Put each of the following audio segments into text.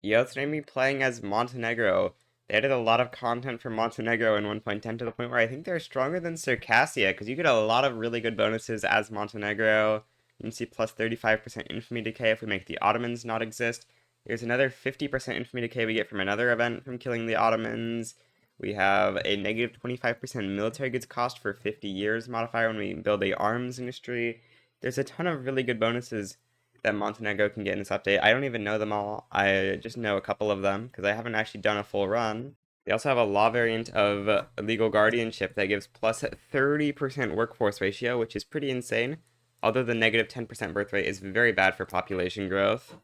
Yo, today me playing as Montenegro. They added a lot of content for Montenegro in 1.10 to the point where I think they're stronger than Circassia, because you get a lot of really good bonuses as Montenegro. You can see plus 35% infamy decay if we make the Ottomans not exist. There's another 50% infamy decay we get from another event from killing the Ottomans. We have a negative 25% military goods cost for 50 years modifier when we build a arms industry. There's a ton of really good bonuses that Montenegro can get in this update. I don't even know them all. I just know a couple of them because I haven't actually done a full run. They also have a law variant of legal guardianship that gives plus 30% workforce ratio, which is pretty insane. Although the negative 10% birth rate is very bad for population growth.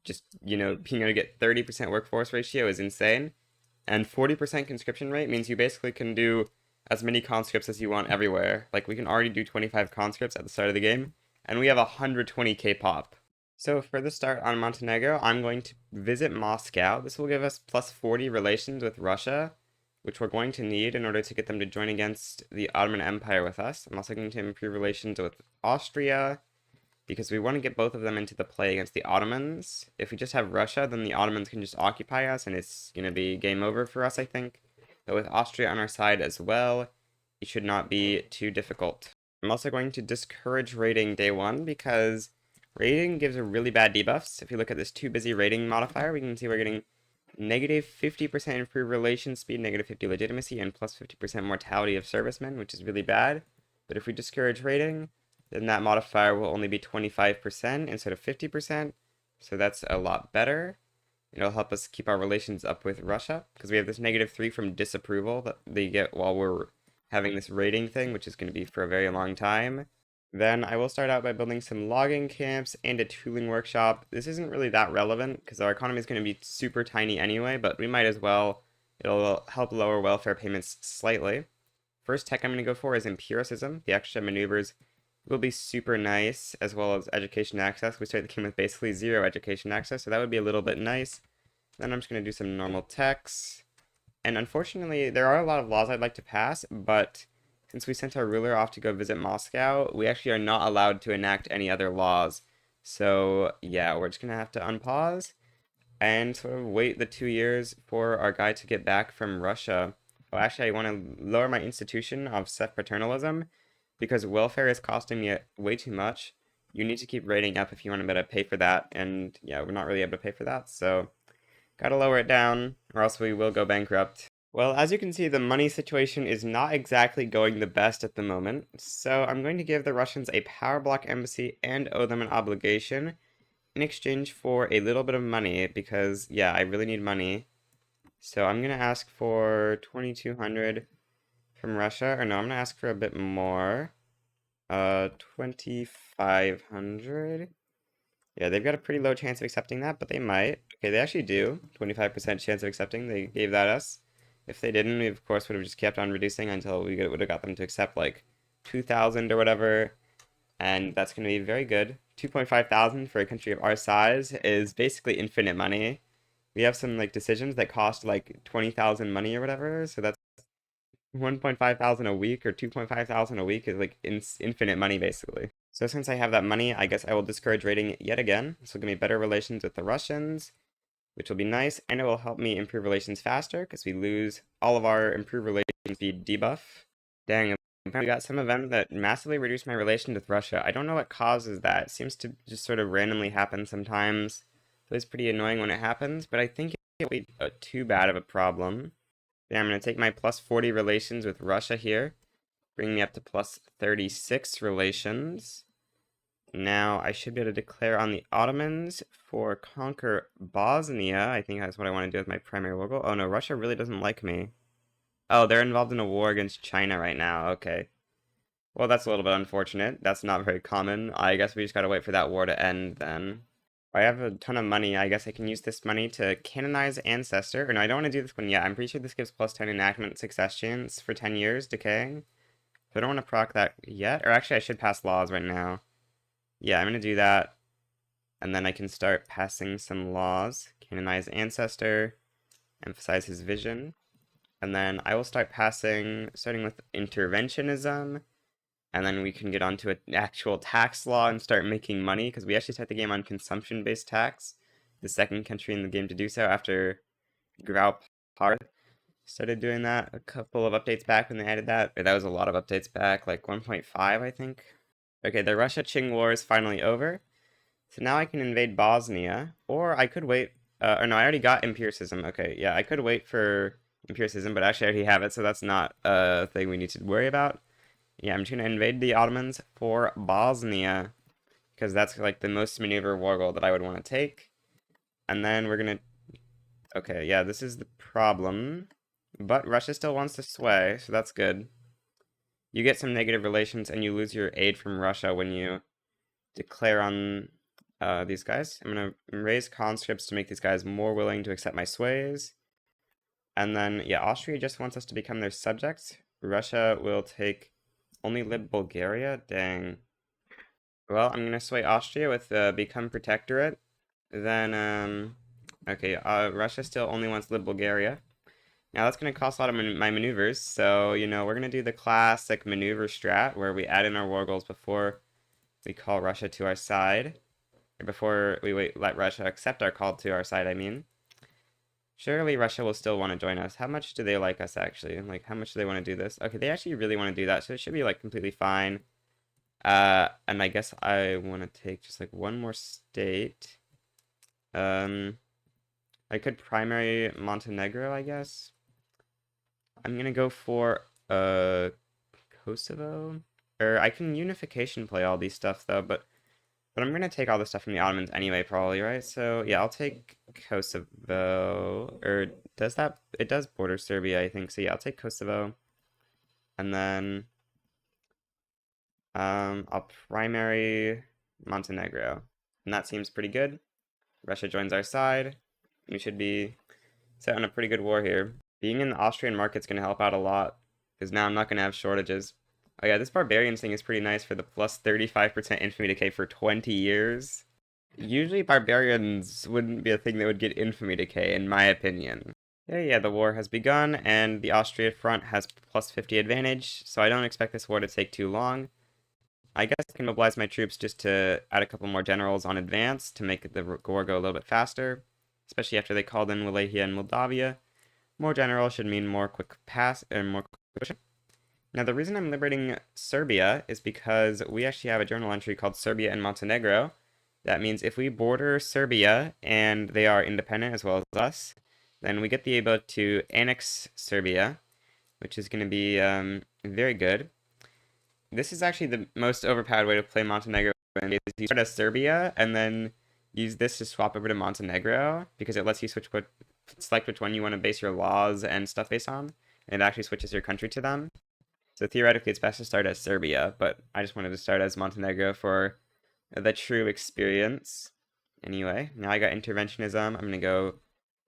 Just, being able to get 30% workforce ratio is insane. And 40% conscription rate means you basically can do as many conscripts as you want everywhere. Like, we can already do 25 conscripts at the start of the game, and we have 120k pop. So for the start on Montenegro, I'm going to visit Moscow. This will give us plus 40 relations with Russia, which we're going to need in order to get them to join against the Ottoman Empire with us. I'm also going to improve relations with Austria, because we want to get both of them into the play against the Ottomans. If we just have Russia, then the Ottomans can just occupy us, and it's going to be game over for us, I think. But with Austria on our side as well, it should not be too difficult. I'm also going to discourage raiding day one, because raiding gives a really bad debuffs. If you look at this too busy raiding modifier, we can see we're getting negative 50% improved relation speed, negative 50 legitimacy, and plus 50% mortality of servicemen, which is really bad. But if we discourage raiding, then that modifier will only be 25% instead of 50%. So that's a lot better. It'll help us keep our relations up with Russia, because we have this negative 3 from disapproval that they get while we're having this raiding thing, which is going to be for a very long time. Then I will start out by building some logging camps and a tooling workshop. This isn't really that relevant because our economy is going to be super tiny anyway, but we might as well. It'll help lower welfare payments slightly. First tech I'm going to go for is empiricism. The extra maneuvers will be super nice, as well as education access. We start the game with basically 0 education access, so that would be a little bit nice. Then I'm just going to do some normal techs. And unfortunately, there are a lot of laws I'd like to pass, but since we sent our ruler off to go visit Moscow, we actually are not allowed to enact any other laws. So yeah, we're just going to have to unpause and sort of wait the 2 years for our guy to get back from Russia. Oh, actually, I want to lower my institution of self-paternalism because welfare is costing me way too much. You need to keep rating up if you want to be able to pay for that, and yeah, we're not really able to pay for that, so gotta lower it down, or else we will go bankrupt. Well, as you can see, the money situation is not exactly going the best at the moment, so I'm going to give the Russians a power block embassy and owe them an obligation in exchange for a little bit of money, because, yeah, I really need money. So I'm going to ask for 2,200 from Russia, or no, I'm going to ask for a bit more. 2,500. Yeah, they've got a pretty low chance of accepting that, but they might. Okay, they actually do. 25% chance of accepting. They gave that us. If they didn't, we of course would have just kept on reducing until we would have got them to accept like 2,000 or whatever. And that's going to be very good. 2.5 thousand for a country of our size is basically infinite money. We have some like decisions that cost like 20,000 money or whatever, so that's 1.5 thousand a week or 2.5 thousand a week is like infinite money basically. So since I have that money, I guess I will discourage raiding yet again. This will give me better relations with the Russians, which will be nice, and it will help me improve relations faster because we lose all of our improved relations speed debuff. Dang, we got some event that massively reduced my relation with Russia. I don't know what causes that. It seems to just sort of randomly happen sometimes. So it's pretty annoying when it happens, but I think it won't be too bad of a problem. Yeah, I'm going to take my plus 40 relations with Russia here, bring me up to plus 36 relations. Now I should be able to declare on the Ottomans for conquer Bosnia. I think that's what I want to do with my primary war goal. Oh no, Russia really doesn't like me. Oh, they're involved in a war against China right now. Okay. Well, that's a little bit unfortunate. That's not very common. I guess we just gotta wait for that war to end then. I have a ton of money. I guess I can use this money to canonize Ancestor. Or no, I don't want to do this one yet. I'm pretty sure this gives plus 10 enactment success chance for 10 years, decaying. So I don't want to proc that yet. Or actually, I should pass laws right now. Yeah, I'm going to do that. And then I can start passing some laws. Canonize Ancestor. Emphasize his vision. And then I will start passing, starting with interventionism. And then we can get onto an actual tax law and start making money, because we actually start the game on consumption-based tax. the second country in the game to do so after Grau started doing that a couple of updates back when they added that. That was a lot of updates back, like 1.5, I think. Okay, the Russia-Qing War is finally over. So now I can invade Bosnia, or I could wait. Or no, I already got empiricism. Okay, yeah, I could wait for empiricism, but actually I already have it, so that's not a thing we need to worry about. Yeah, I'm just gonna invade the Ottomans for Bosnia, because that's like the most maneuver war goal that I would want to take. And then we're gonna. Okay, yeah, this is the problem. But Russia still wants to sway, so that's good. You get some negative relations, and you lose your aid from Russia when you declare on these guys. I'm going to raise conscripts to make these guys more willing to accept my sways. And then, yeah, Austria just wants us to become their subjects. Russia will take only lib Bulgaria. Dang. Well, I'm going to sway Austria with become protectorate. Then, okay, Russia still only wants lib Bulgaria. Now that's going to cost a lot of my maneuvers, so, you know, we're going to do the classic maneuver strat, where we add in our war goals before we call Russia to our side. Or before we let Russia accept our call to our side, I mean. Surely Russia will still want to join us. How much do they like us, actually? Like, how much do they want to do this? Okay, they actually really want to do that, so it should be, like, completely fine. And I guess I want to take just, like, one more state. I could primary Montenegro, I guess. I'm gonna go for Kosovo. Or I can unification play all these stuff though, but I'm gonna take all this stuff from the Ottomans anyway, probably, right? So yeah, I'll take Kosovo. Or does that? It does border Serbia, I think. So yeah, I'll take Kosovo, and then I'll primary Montenegro, and that seems pretty good. Russia joins our side. We should be set on a pretty good war here. Being in the Austrian market's gonna help out a lot, because now I'm not gonna have shortages. Oh yeah, this barbarians thing is pretty nice for the plus 35% infamy decay for 20 years. Usually barbarians wouldn't be a thing that would get infamy decay, in my opinion. Yeah, the war has begun, and the Austria front has plus 50 advantage, so I don't expect this war to take too long. I guess I can mobilize my troops just to add a couple more generals on advance to make the war go a little bit faster, especially after they called in Wallachia and Moldavia. More general should mean more quick pass and more quick push. Now, the reason I'm liberating Serbia is because we actually have a journal entry called Serbia and Montenegro. That means if we border Serbia and they are independent as well as us, then we get the ability to annex Serbia, which is going to be very good. This is actually the most overpowered way to play Montenegro. Is you start as Serbia and then use this to swap over to Montenegro because it lets you select which one you want to base your laws and stuff based on, and it actually switches your country to them. So theoretically, it's best to start as Serbia, but I just wanted to start as Montenegro for the true experience. Anyway, now I got interventionism. I'm going to go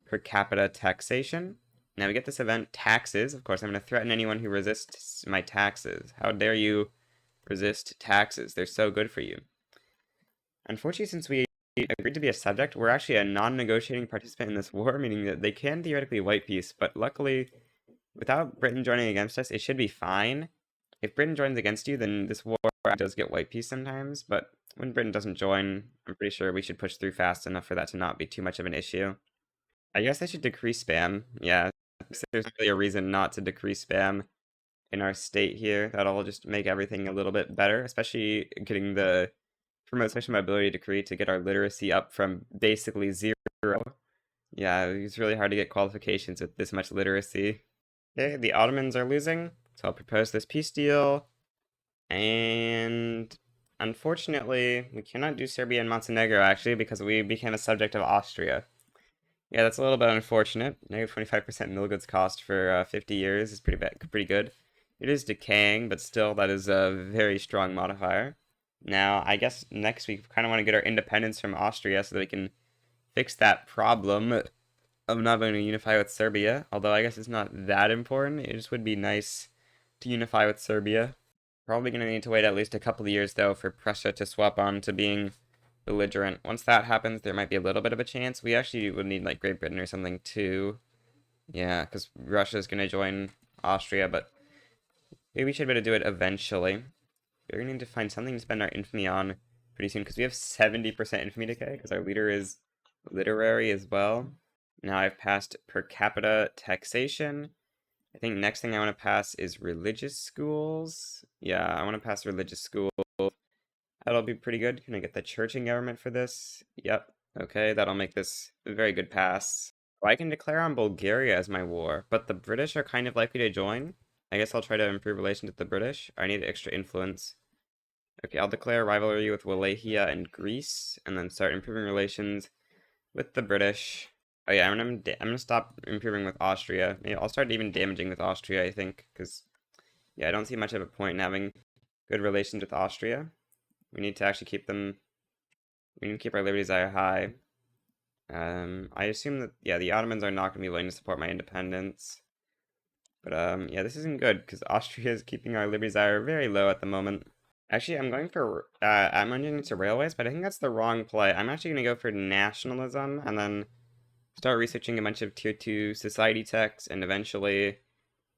per capita taxation. Now we get this event, taxes. Of course, I'm going to threaten anyone who resists my taxes. How dare you resist taxes? They're so good for you. Unfortunately, since we agreed to be a subject, we're actually a non-negotiating participant in this war, meaning that they can theoretically white peace, but luckily, without Britain joining against us, it should be fine. If Britain joins against you, then this war does get white peace sometimes, but when Britain doesn't join, I'm pretty sure we should push through fast enough for that to not be too much of an issue. I guess I should decrease spam. Yeah, there's really a reason not to decrease spam in our state here. That'll just make everything a little bit better, especially getting the promote social mobility decree to get our literacy up from basically 0. Yeah, it's really hard to get qualifications with this much literacy. Okay, the Ottomans are losing, so I'll propose this peace deal. And unfortunately, we cannot do Serbia and Montenegro actually because we became a subject of Austria. Yeah, that's a little bit unfortunate. Negative 25% mill goods cost for 50 years is pretty good. It is decaying, but still, that is a very strong modifier. Now, I guess next we kind of want to get our independence from Austria so that we can fix that problem of not being able to unify with Serbia. Although I guess it's not that important. It just would be nice to unify with Serbia. Probably going to need to wait at least a couple of years, though, for Prussia to swap on to being belligerent. Once that happens, there might be a little bit of a chance. We actually would need, like, Great Britain or something, too. Yeah, because Russia's going to join Austria, but maybe we should be able to do it eventually. We're going to need to find something to spend our infamy on pretty soon, because we have 70% infamy decay, because our leader is literary as well. Now I've passed per capita taxation. I think next thing I want to pass is religious schools. Yeah, I want to pass religious schools. That'll be pretty good. Can I get the church and government for this? Yep. Okay, that'll make this a very good pass. Well, I can declare on Bulgaria as my war, but the British are kind of likely to join. I guess I'll try to improve relations with the British. I need extra influence. Okay, I'll declare rivalry with Wallachia and Greece, and then start improving relations with the British. Oh yeah, I'm gonna stop improving with Austria. Maybe I'll start even damaging with Austria, I think, because yeah, I don't see much of a point in having good relations with Austria. We need to actually keep them. We need to keep our liberty desire high. I assume that yeah, the Ottomans are not gonna be willing to support my independence. But yeah, this isn't good because Austria is keeping our liberty desire very low at the moment. Actually, I'm going into railways, but I think that's the wrong play. I'm actually gonna go for nationalism and then start researching a bunch of tier 2 society techs and eventually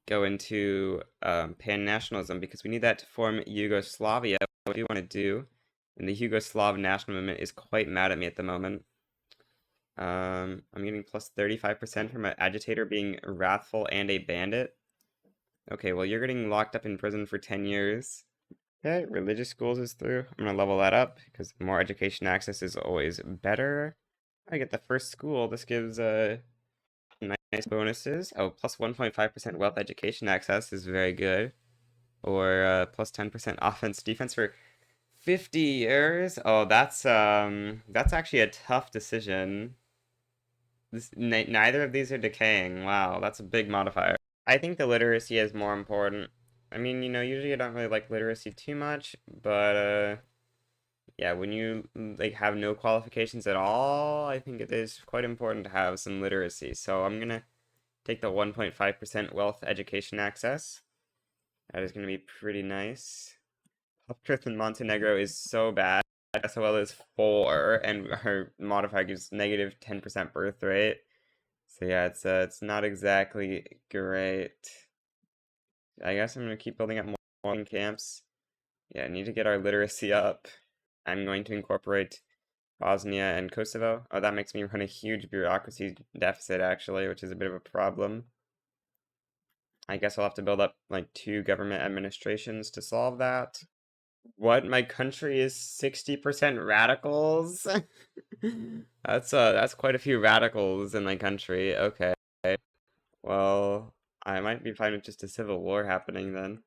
go into pan-nationalism because we need that to form Yugoslavia. What do you want to do? And the Yugoslav national movement is quite mad at me at the moment. I'm getting plus 35% from an agitator being wrathful and a bandit. Okay, well, you're getting locked up in prison for 10 years. Okay, religious schools is through. I'm gonna level that up because more education access is always better. I get the first school. This gives nice bonuses. Oh, plus 1.5% wealth education access is very good. Or plus 10% offense defense for 50 years. Oh, that's actually a tough decision. Neither of these are decaying. Wow, that's a big modifier. I think the literacy is more important. I mean, usually I don't really like literacy too much, but yeah, when you like have no qualifications at all, I think it is quite important to have some literacy. So I'm gonna take the 1.5% wealth education access. That is gonna be pretty nice. Health truth in Montenegro is so bad. SOL is 4, and her modifier gives negative 10% birth rate. So yeah, it's not exactly great. I guess I'm gonna keep building up more camps. Yeah, I need to get our literacy up. I'm going to incorporate Bosnia and Kosovo. Oh, that makes me run a huge bureaucracy deficit actually, which is a bit of a problem. I guess I'll have to build up like 2 government administrations to solve that. What? My country is 60% radicals? That's quite a few radicals in my country. Okay. Well, I might be fine with just a civil war happening then.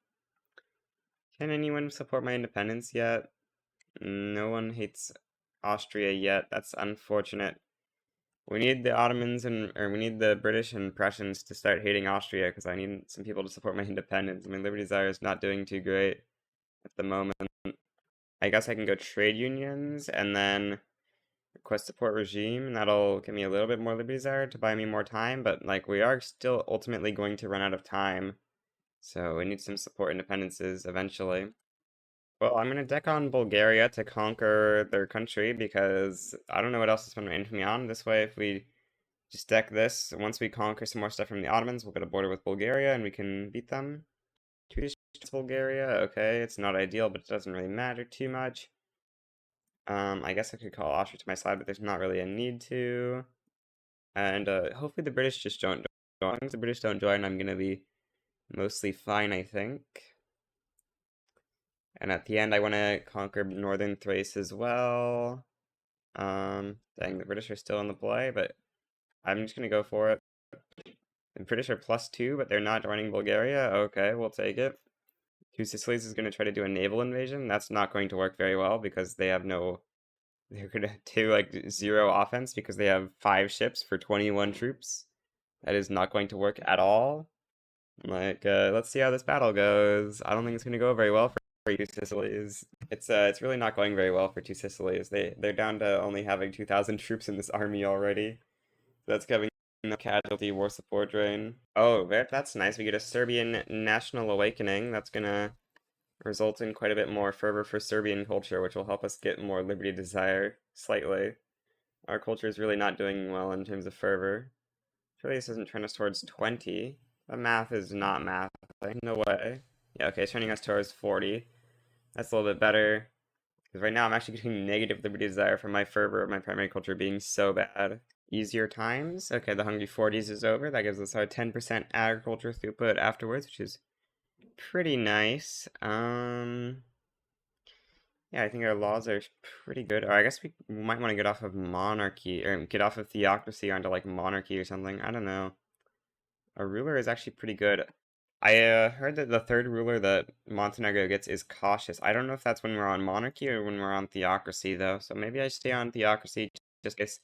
Can anyone support my independence yet? No one hates Austria yet. That's unfortunate. We need the Ottomans or we need the British and Prussians to start hating Austria because I need some people to support my independence. My Liberty Desire is not doing too great at the moment. I guess I can go trade unions and then request support regime, and that'll give me a little bit more Liberty Desire to buy me more time, but like we are still ultimately going to run out of time. So we need some support independences eventually. Well, I'm gonna deck on Bulgaria to conquer their country because I don't know what else to spend my infamy on. This way, if we just deck this, once we conquer some more stuff from the Ottomans, we'll get a border with Bulgaria and we can beat them. Two Bulgaria, okay, it's not ideal, but it doesn't really matter too much. I guess I could call Austria to my side, but there's not really a need to. And hopefully the British just don't join. As long as the British don't join, I'm gonna be mostly fine, I think. And at the end, I want to conquer Northern Thrace as well. Dang, the British are still in the play, but I'm just gonna go for it. The British are +2, but they're not joining Bulgaria. Okay, we'll take it. Two Sicilies is gonna try to do a naval invasion. That's not going to work very well because they have no. They're gonna do like 0 offense because they have 5 ships for 21 troops. That is not going to work at all. Like, let's see how this battle goes. I don't think it's gonna go very well for Two Sicilies. It's really not going very well for Two Sicilies. They're down to only having 2,000 troops in this army already. That's giving them casualty war support drain. Oh, that's nice. We get a Serbian national awakening. That's gonna result in quite a bit more fervor for Serbian culture, which will help us get more liberty desire slightly. Our culture is really not doing well in terms of fervor. Surely this doesn't turn us towards 20. The math is not math. No way. Yeah, okay, it's turning us towards 40. That's a little bit better. Because right now I'm actually getting negative liberty desire from my fervor of my primary culture being so bad. Easier times. Okay, the Hungry 40s is over. That gives us our 10% agriculture throughput afterwards, which is pretty nice. Yeah, I think our laws are pretty good. Or I guess we might want to get off of monarchy, or get off of theocracy onto like monarchy or something. I don't know. A ruler is actually pretty good. I heard that the third ruler that Montenegro gets is cautious. I don't know if that's when we're on monarchy or when we're on theocracy, though. So maybe I stay on theocracy just in case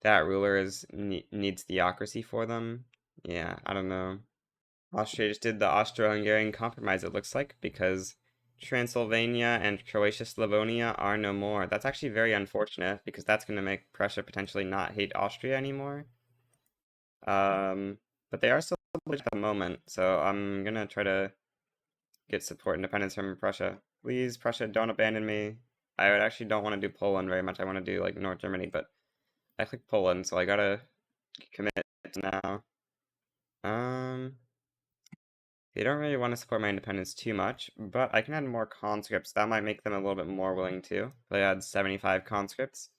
that ruler needs theocracy for them. Yeah, I don't know. Austria just did the Austro-Hungarian compromise, it looks like, because Transylvania and Croatia-Slavonia are no more. That's actually very unfortunate, because that's going to make Prussia potentially not hate Austria anymore. But they are still at the moment, so I'm gonna try to get support independence from Prussia. Please, Prussia, don't abandon me. I actually don't want to do Poland very much. I want to do like North Germany, but I clicked Poland, so I gotta commit now. They don't really want to support my independence too much, but I can add more conscripts. That might make them a little bit more willing to. They add 75 conscripts.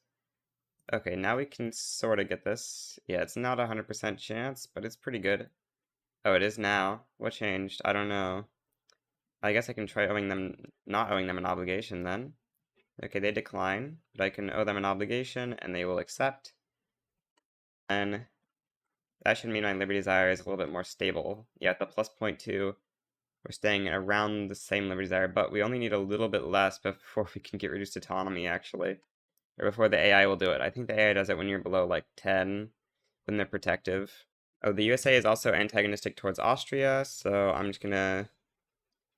Okay, now we can sort of get this. Yeah, it's not a 100% chance, but it's pretty good. Oh, it is now. What changed? I don't know. I guess I can try not owing them an obligation then. Okay, they decline, but I can owe them an obligation, and they will accept. And that should mean my liberty desire is a little bit more stable. Yeah, at the plus 0.2, we're staying around the same liberty desire, but we only need a little bit less before we can get reduced autonomy, actually. Or before the AI will do it. I think the AI does it when you're below, like, 10, when they're protective. Oh, the USA is also antagonistic towards Austria, so I'm just gonna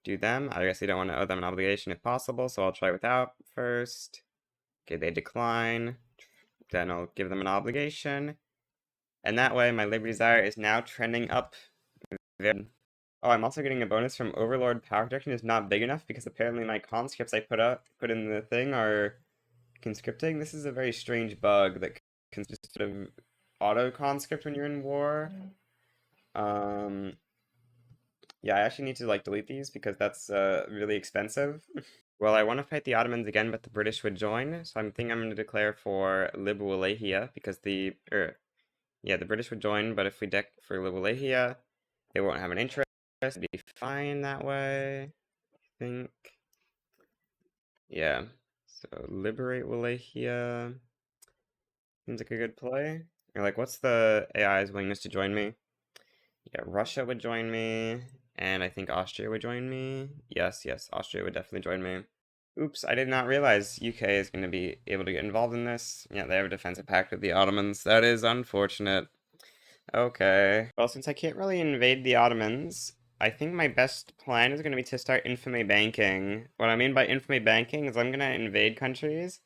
do them. I guess they don't want to owe them an obligation if possible, so I'll try without first. Okay, they decline. Then I'll give them an obligation. And that way, my liberty desire is now trending up. Oh, I'm also getting a bonus from Overlord power protection is not big enough because apparently my conscripts I put in the thing are conscripting. This is a very strange bug that can just sort of auto conscript when you're in war. Yeah, I actually need to like delete these because that's really expensive. Well, I want to fight the Ottomans again, but the British would join, so I'm thinking I'm going to declare for Lib Wallachia because yeah, the British would join, but if we deck for Lib Wallachia, they won't have an interest. It'd be fine that way, I think. Yeah, so liberate Wallachia seems like a good play. Or like, what's the AI's willingness to join me? Yeah, Russia would join me, and I think Austria would join me. Yes, Austria would definitely join me. Oops, I did not realize UK is going to be able to get involved in this. Yeah, they have a defensive pact with the Ottomans. That is unfortunate. Okay. Well, since I can't really invade the Ottomans, I think my best plan is going to be to start infamy banking. What I mean by infamy banking is I'm going to invade countries,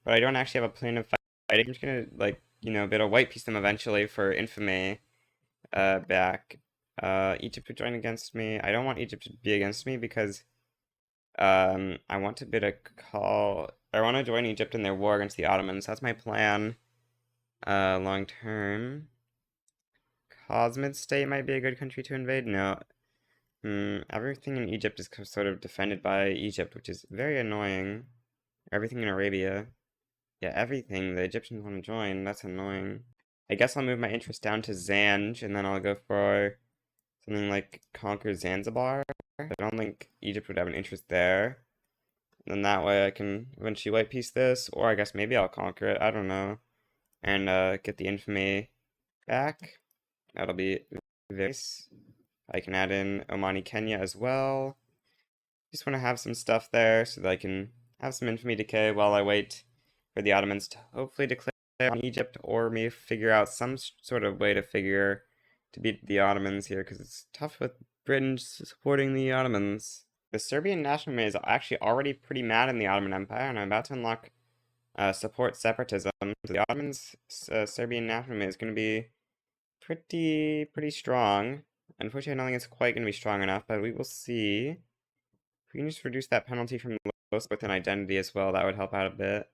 but I don't actually have a plan of fighting. I'm just going to, like, be able to white piece them eventually for infamy back. Egypt would join against me. I don't want Egypt to be against me because I want to bid a call. I want to join Egypt in their war against the Ottomans. That's my plan. Long term. Cosmid State might be a good country to invade. No. Everything in Egypt is sort of defended by Egypt, which is very annoying. Everything in Arabia. Yeah, everything the Egyptians want to join. That's annoying. I guess I'll move my interest down to Zanj, and then I'll go for something like conquer Zanzibar. I don't think Egypt would have an interest there. Then that way I can eventually white piece this, or I guess maybe I'll conquer it, I don't know. And get the infamy back. That'll be very nice. I can add in Omani Kenya as well. Just want to have some stuff there so that I can have some infamy decay while I wait for the Ottomans to hopefully declare on Egypt, or me figure out some sort of way to beat the Ottomans here, because it's tough with Britain supporting the Ottomans. The Serbian National Army is actually already pretty mad in the Ottoman Empire, and I'm about to unlock support separatism. The Ottomans' Serbian National Army is going to be pretty strong. Unfortunately, I don't think it's quite going to be strong enough, but we will see. If we can just reduce that penalty from low with an identity as well, that would help out a bit.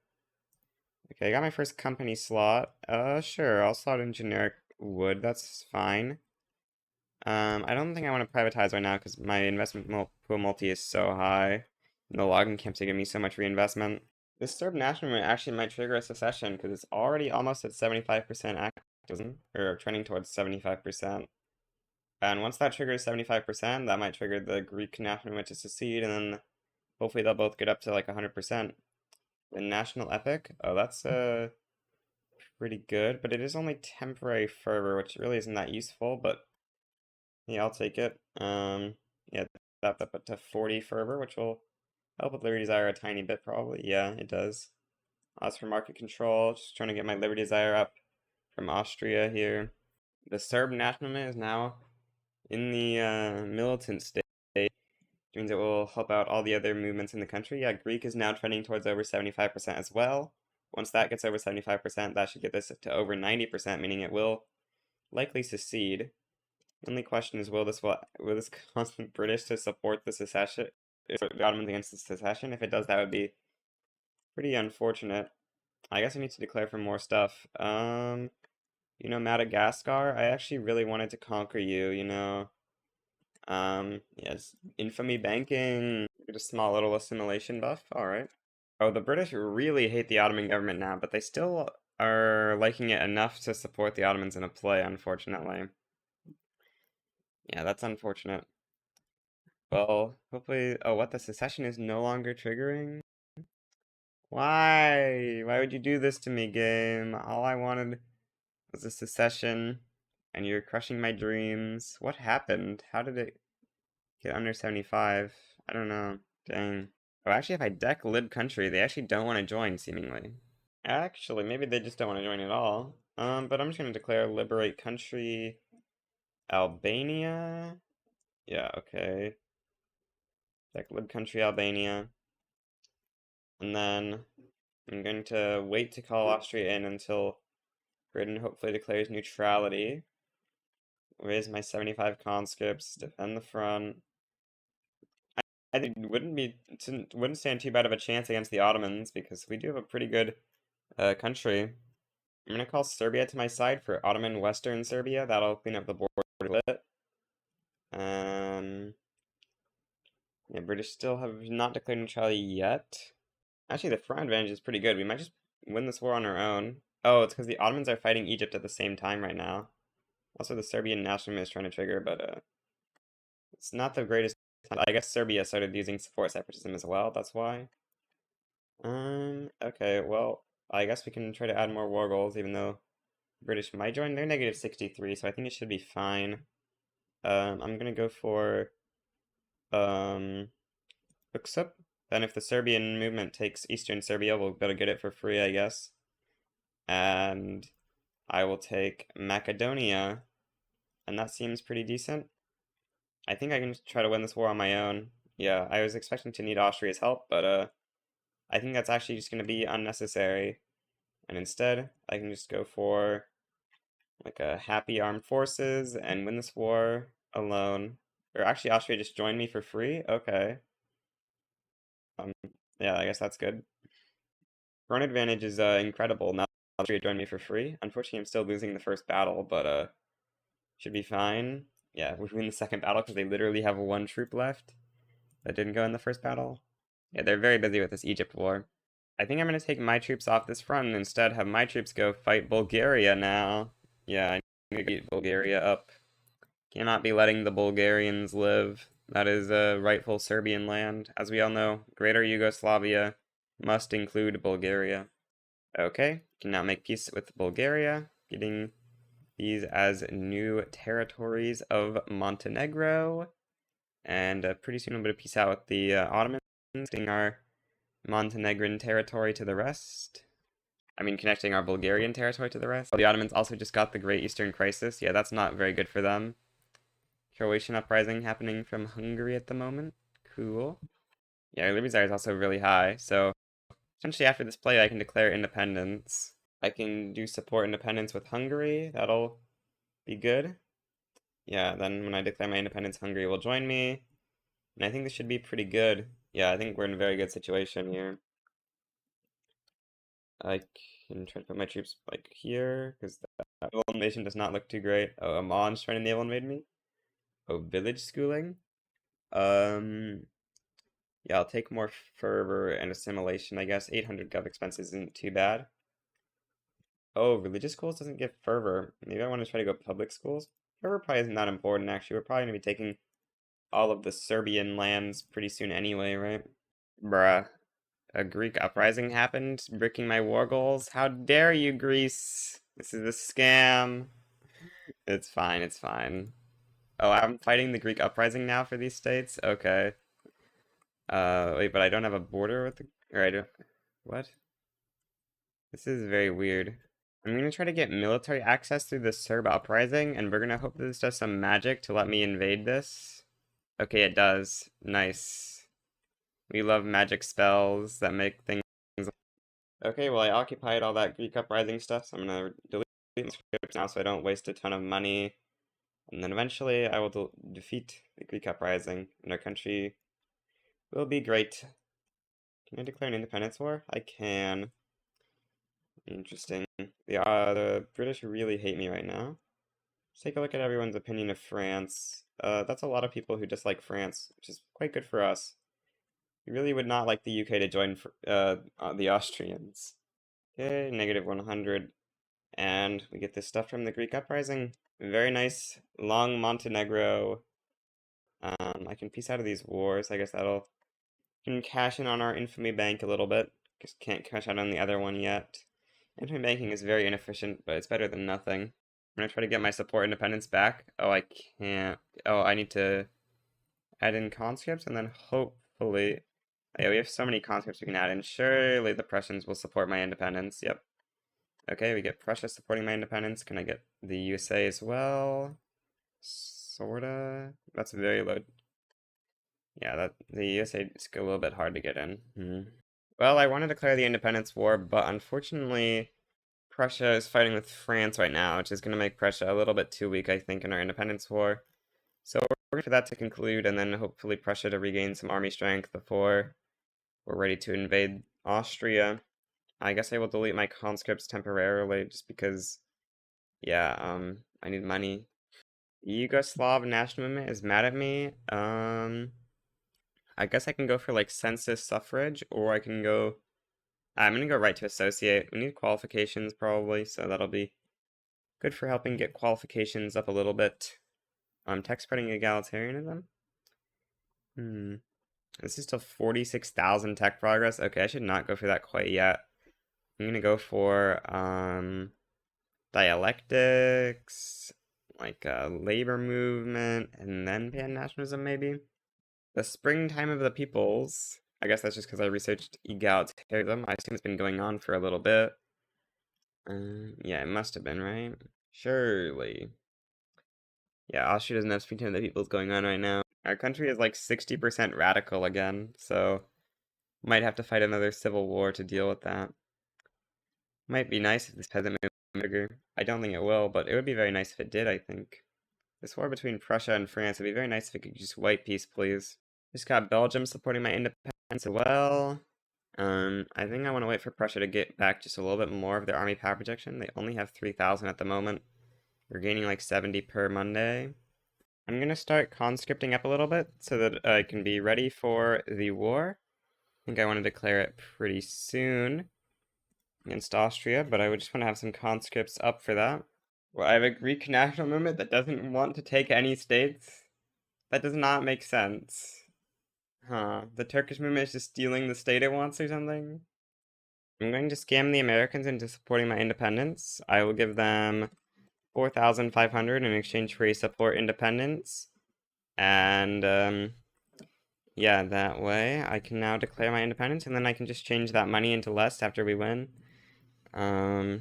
Okay, I got my first company slot. Sure, I'll slot in generic wood, that's fine. I don't think I want to privatize right now because my investment pool multi is so high. And the logging camps are giving me so much reinvestment. This Serb national movement actually might trigger a secession because it's already almost at 75% activism, or trending towards 75%. And once that triggers 75%, that might trigger the Greek national movement to secede, and then hopefully they'll both get up to like 100%. The national epic, oh, that's pretty good, but it is only temporary fervor, which really isn't that useful, but yeah, I'll take it. Yeah, that up to 40 fervor, which will help with Liberty Desire a tiny bit, probably. Yeah, it does. As for market control, just trying to get my Liberty Desire up from Austria here. The Serb national movement is now in the militant state, which means it will help out all the other movements in the country. Yeah, Greek is now trending towards over 75% as well. Once that gets over 75%, that should get this to over 90%, meaning it will likely secede. The only question is, will this cause the British to support the secession, the Ottomans against the secession? If it does, that would be pretty unfortunate. I guess I need to declare for more stuff. Madagascar, I actually really wanted to conquer you. Yes, infamy banking, get a small little assimilation buff, alright. Oh, the British really hate the Ottoman government now, but they still are liking it enough to support the Ottomans in a play, unfortunately. Yeah, that's unfortunate. Well, hopefully, oh, what, the secession is no longer triggering? Why? Why would you do this to me, game? All I wanted was a secession, and you're crushing my dreams. What happened? How did it get under 75? I don't know. Dang. Oh, actually, if I deck lib country, they actually don't want to join, seemingly. Actually, maybe they just don't want to join at all. But I'm just going to declare liberate country Albania. Yeah, okay. Deck lib country Albania. And then I'm going to wait to call Austria in until Britain hopefully declares neutrality. Raise my 75 conscripts, defend the front. I think it wouldn't stand too bad of a chance against the Ottomans because we do have a pretty good country. I'm gonna call Serbia to my side for Ottoman Western Serbia. That'll clean up the board a bit. Yeah, British still have not declared neutrality yet. Actually, the front advantage is pretty good. We might just win this war on our own. Oh, it's because the Ottomans are fighting Egypt at the same time right now. Also, the Serbian national is trying to trigger, but it's not the greatest. I guess Serbia started using support separatism as well. That's why. Okay. Well, I guess we can try to add more war goals, even though British might join. They're negative 63, so I think it should be fine. I'm gonna go for Uksuk. Then if the Serbian movement takes Eastern Serbia, we'll be able to get it for free, I guess. And I will take Macedonia, and that seems pretty decent. I think I can just try to win this war on my own. Yeah, I was expecting to need Austria's help, but I think that's actually just going to be unnecessary. And instead, I can just go for like a happy armed forces and win this war alone. Or actually, Austria just joined me for free? Okay. Um, yeah, I guess that's good. Front advantage is incredible. Now Austria joined me for free. Unfortunately, I'm still losing the first battle, but should be fine. Yeah, we win the second battle because they literally have one troop left that didn't go in the first battle. Yeah, they're very busy with this Egypt war. I think I'm going to take my troops off this front and instead have my troops go fight Bulgaria now. Yeah, I need to get Bulgaria up. Cannot be letting the Bulgarians live. That is rightful Serbian land. As we all know, Greater Yugoslavia must include Bulgaria. Okay, can now make peace with Bulgaria, getting these as new territories of Montenegro. And pretty soon I'm going to peace out with the Ottomans, getting our Montenegrin territory to the rest. I mean, connecting our Bulgarian territory to the rest. The Ottomans also just got the Great Eastern Crisis. Yeah, that's not very good for them. Croatian uprising happening from Hungary at the moment. Cool. Yeah, Liberty Desire is also really high, so essentially after this play I can declare independence. I can do support independence with Hungary. That'll be good. Yeah, then when I declare my independence, Hungary will join me. And I think this should be pretty good. Yeah, I think we're in a very good situation here. I can try to put my troops like here, because the naval invasion does not look too great. Oh, Amman's trying to naval invade me. Oh, village schooling. Um, Yeah, I'll take more fervor and assimilation, I guess. 800 gov expense isn't too bad. Oh, religious schools doesn't give fervor. Maybe I want to try to go public schools. Fervor probably isn't that important, actually. We're probably going to be taking all of the Serbian lands pretty soon anyway, right? Bruh. A Greek uprising happened, breaking my war goals. How dare you, Greece? This is a scam. It's fine, it's fine. Oh, I'm fighting the Greek uprising now for these states? Okay. Wait, but I don't have a border with the... Or I don't... What? This is very weird. I'm gonna try to get military access through the Serb uprising, and we're gonna hope that this does some magic to let me invade this. Okay, it does. Nice. We love magic spells that make things... Okay, well, I occupied all that Greek uprising stuff, so I'm gonna delete the scripts now so I don't waste a ton of money. And then eventually I will defeat the Greek uprising, and our country will be great. Can I declare an independence war? I can. Interesting. The British really hate me right now. Let's take a look at everyone's opinion of France. That's a lot of people who dislike France, which is quite good for us. We really would not like the UK to join the Austrians. Okay, negative 100. And we get this stuff from the Greek uprising. Very nice, long Montenegro. I can piece out of these wars. I guess that'll... Can cash in on our infamy bank a little bit. Just can't cash out on the other one yet. Infamy banking is very inefficient, but it's better than nothing. I'm gonna try to get my support independence back. Oh, I can't. Oh, I need to add in conscripts, and then hopefully... Yeah, we have so many conscripts we can add in. Surely the Prussians will support my independence. Yep. Okay, we get Prussia supporting my independence. Can I get the USA as well? Sorta. That's very low. Yeah, that the USA is a little bit hard to get in. Well, I want to declare the independence war, but unfortunately, Prussia is fighting with France right now, which is going to make Prussia a little bit too weak, I think, in our independence war. So we're waiting for that to conclude, and then hopefully Prussia to regain some army strength before we're ready to invade Austria. I guess I will delete my conscripts temporarily, just because, yeah, I need money. Yugoslav national movement is mad at me. I guess I can go for like census suffrage, or I can go... I'm gonna go right to associate. We need qualifications probably, so that'll be good for helping get qualifications up a little bit. Tech spreading egalitarianism? This is still 46,000 tech progress. Okay, I should not go for that quite yet. I'm gonna go for, dialectics, like labor movement, and then pan-nationalism maybe. The springtime of the peoples. I guess that's just because I researched egalitarianism. I assume it's been going on for a little bit. Yeah, it must have been, right? Surely. Yeah, Austria doesn't have springtime of the peoples going on right now. Our country is like 60% radical again, so might have to fight another civil war to deal with that. Might be nice if this peasant movement was bigger. I don't think it will, but it would be very nice if it did, I think. This war between Prussia and France would be very nice if it could just white peace, please. Just got Belgium supporting my independence as well. I think I want to wait for Prussia to get back just a little bit more of their army power projection. They only have 3,000 at the moment. We're gaining like 70 per Monday. I'm going to start conscripting up a little bit so that I can be ready for the war. I think I want to declare it pretty soon against Austria, but I would just want to have some conscripts up for that. Well, I have a Greek national movement that doesn't want to take any states. That does not make sense. Huh. The Turkish movement is just stealing the state it wants or something? I'm going to scam the Americans into supporting my independence. I will give them 4,500 in exchange for a support independence. And, yeah, that way I can now declare my independence, and then I can just change that money into less after we win. So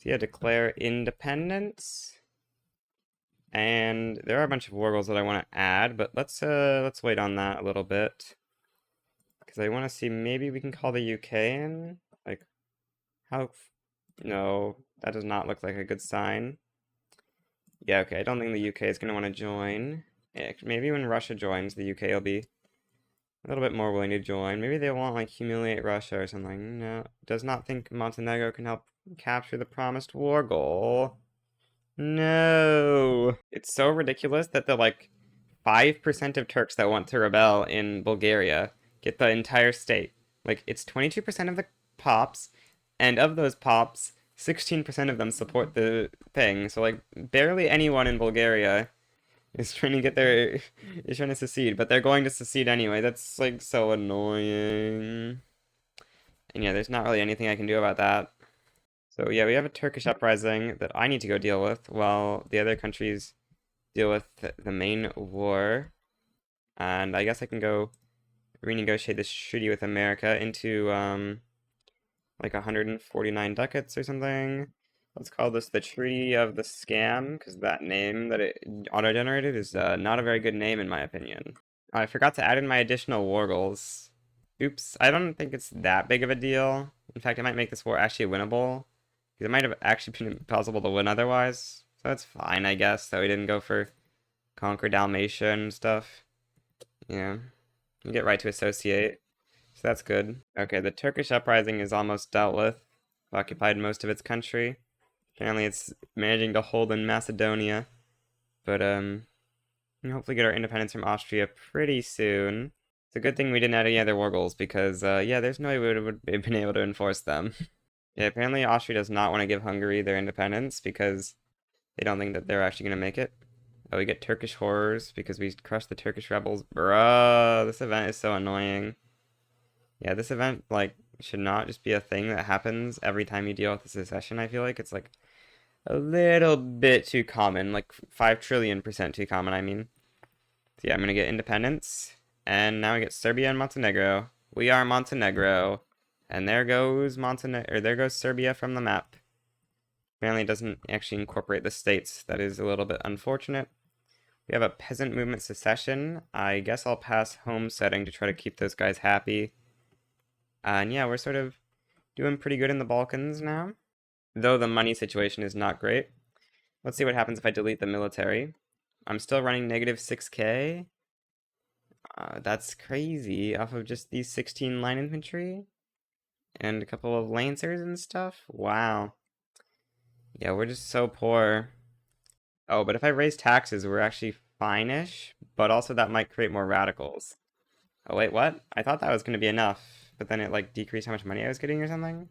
yeah, declare independence. And there are a bunch of war goals that I want to add, but let's wait on that a little bit. Because I want to see, maybe we can call the UK in? Like, no, that does not look like a good sign. Yeah, okay, I don't think the UK is going to want to join. Yeah, maybe when Russia joins, the UK will be a little bit more willing to join. Maybe they won't, like, humiliate Russia or something. No, does not think Montenegro can help capture the promised war goal. No! It's so ridiculous that the, like, 5% of Turks that want to rebel in Bulgaria get the entire state. Like, it's 22% of the pops, and of those pops, 16% of them support the thing. So, like, barely anyone in Bulgaria is trying to get their is trying to secede, but they're going to secede anyway. That's like so annoying. And yeah, there's not really anything I can do about that. So yeah, we have a Turkish uprising that I need to go deal with while the other countries deal with the main war. And I guess I can go renegotiate this treaty with America into like 149 ducats or something. Let's call this the Treaty of the Scam, because that name that it auto-generated is not a very good name in my opinion. I forgot to add in my additional war goals. Oops, I don't think it's that big of a deal. In fact, it might make this war actually winnable. Because it might have actually been impossible to win otherwise. So that's fine, I guess, that we didn't go for Conquer Dalmatia and stuff. Yeah. You get right to associate. So that's good. Okay, the Turkish uprising is almost dealt with. Occupied most of its country. Apparently it's managing to hold in Macedonia. But, we'll hopefully get our independence from Austria pretty soon. It's a good thing we didn't add any other war goals because, yeah, there's no way we would have been able to enforce them. Yeah, apparently Austria does not want to give Hungary their independence because they don't think that they're actually going to make it. Oh, we get Turkish horrors because we crushed the Turkish rebels. Bruh, this event is so annoying. Yeah, this event, like, should not just be a thing that happens every time you deal with a secession, I feel like. It's, like, a little bit too common. Like, 5 trillion% too common, I mean. So yeah, I'm going to get independence. And now we get Serbia and Montenegro. We are Montenegro. And there goes there goes Serbia from the map. Apparently it doesn't actually incorporate the states. That is a little bit unfortunate. We have a peasant movement secession. I guess I'll pass homesteading to try to keep those guys happy. And yeah, we're sort of doing pretty good in the Balkans now. Though the money situation is not great. Let's see what happens if I delete the military. I'm still running negative 6k. That's crazy. Off of just these 16 line infantry. And a couple of lancers and stuff. Wow. Yeah, we're just so poor. Oh, but if I raise taxes, we're actually fine-ish. But also that might create more radicals. Oh, wait, what? I thought that was going to be enough. But then it, like, decreased how much money I was getting or something?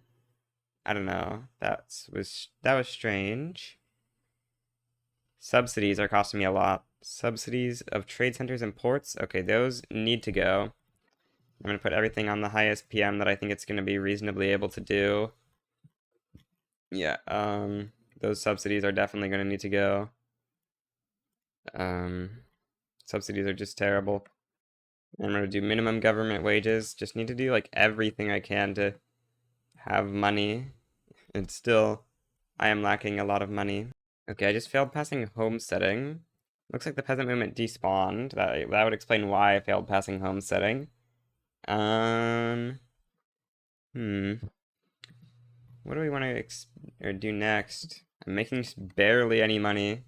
I don't know. That was strange. Subsidies are costing me a lot. Subsidies of trade centers and ports. Okay, those need to go. I'm going to put everything on the highest PM that I think it's going to be reasonably able to do. Yeah, those subsidies are definitely going to need to go. Subsidies are just terrible. I'm going to do minimum government wages. Just need to do, like, everything I can to have money. And still, I am lacking a lot of money. Okay, I just failed passing homesteading. Looks like the peasant movement despawned. That would explain why I failed passing homesteading. Hmm. What do we want to do next? I'm making just barely any money.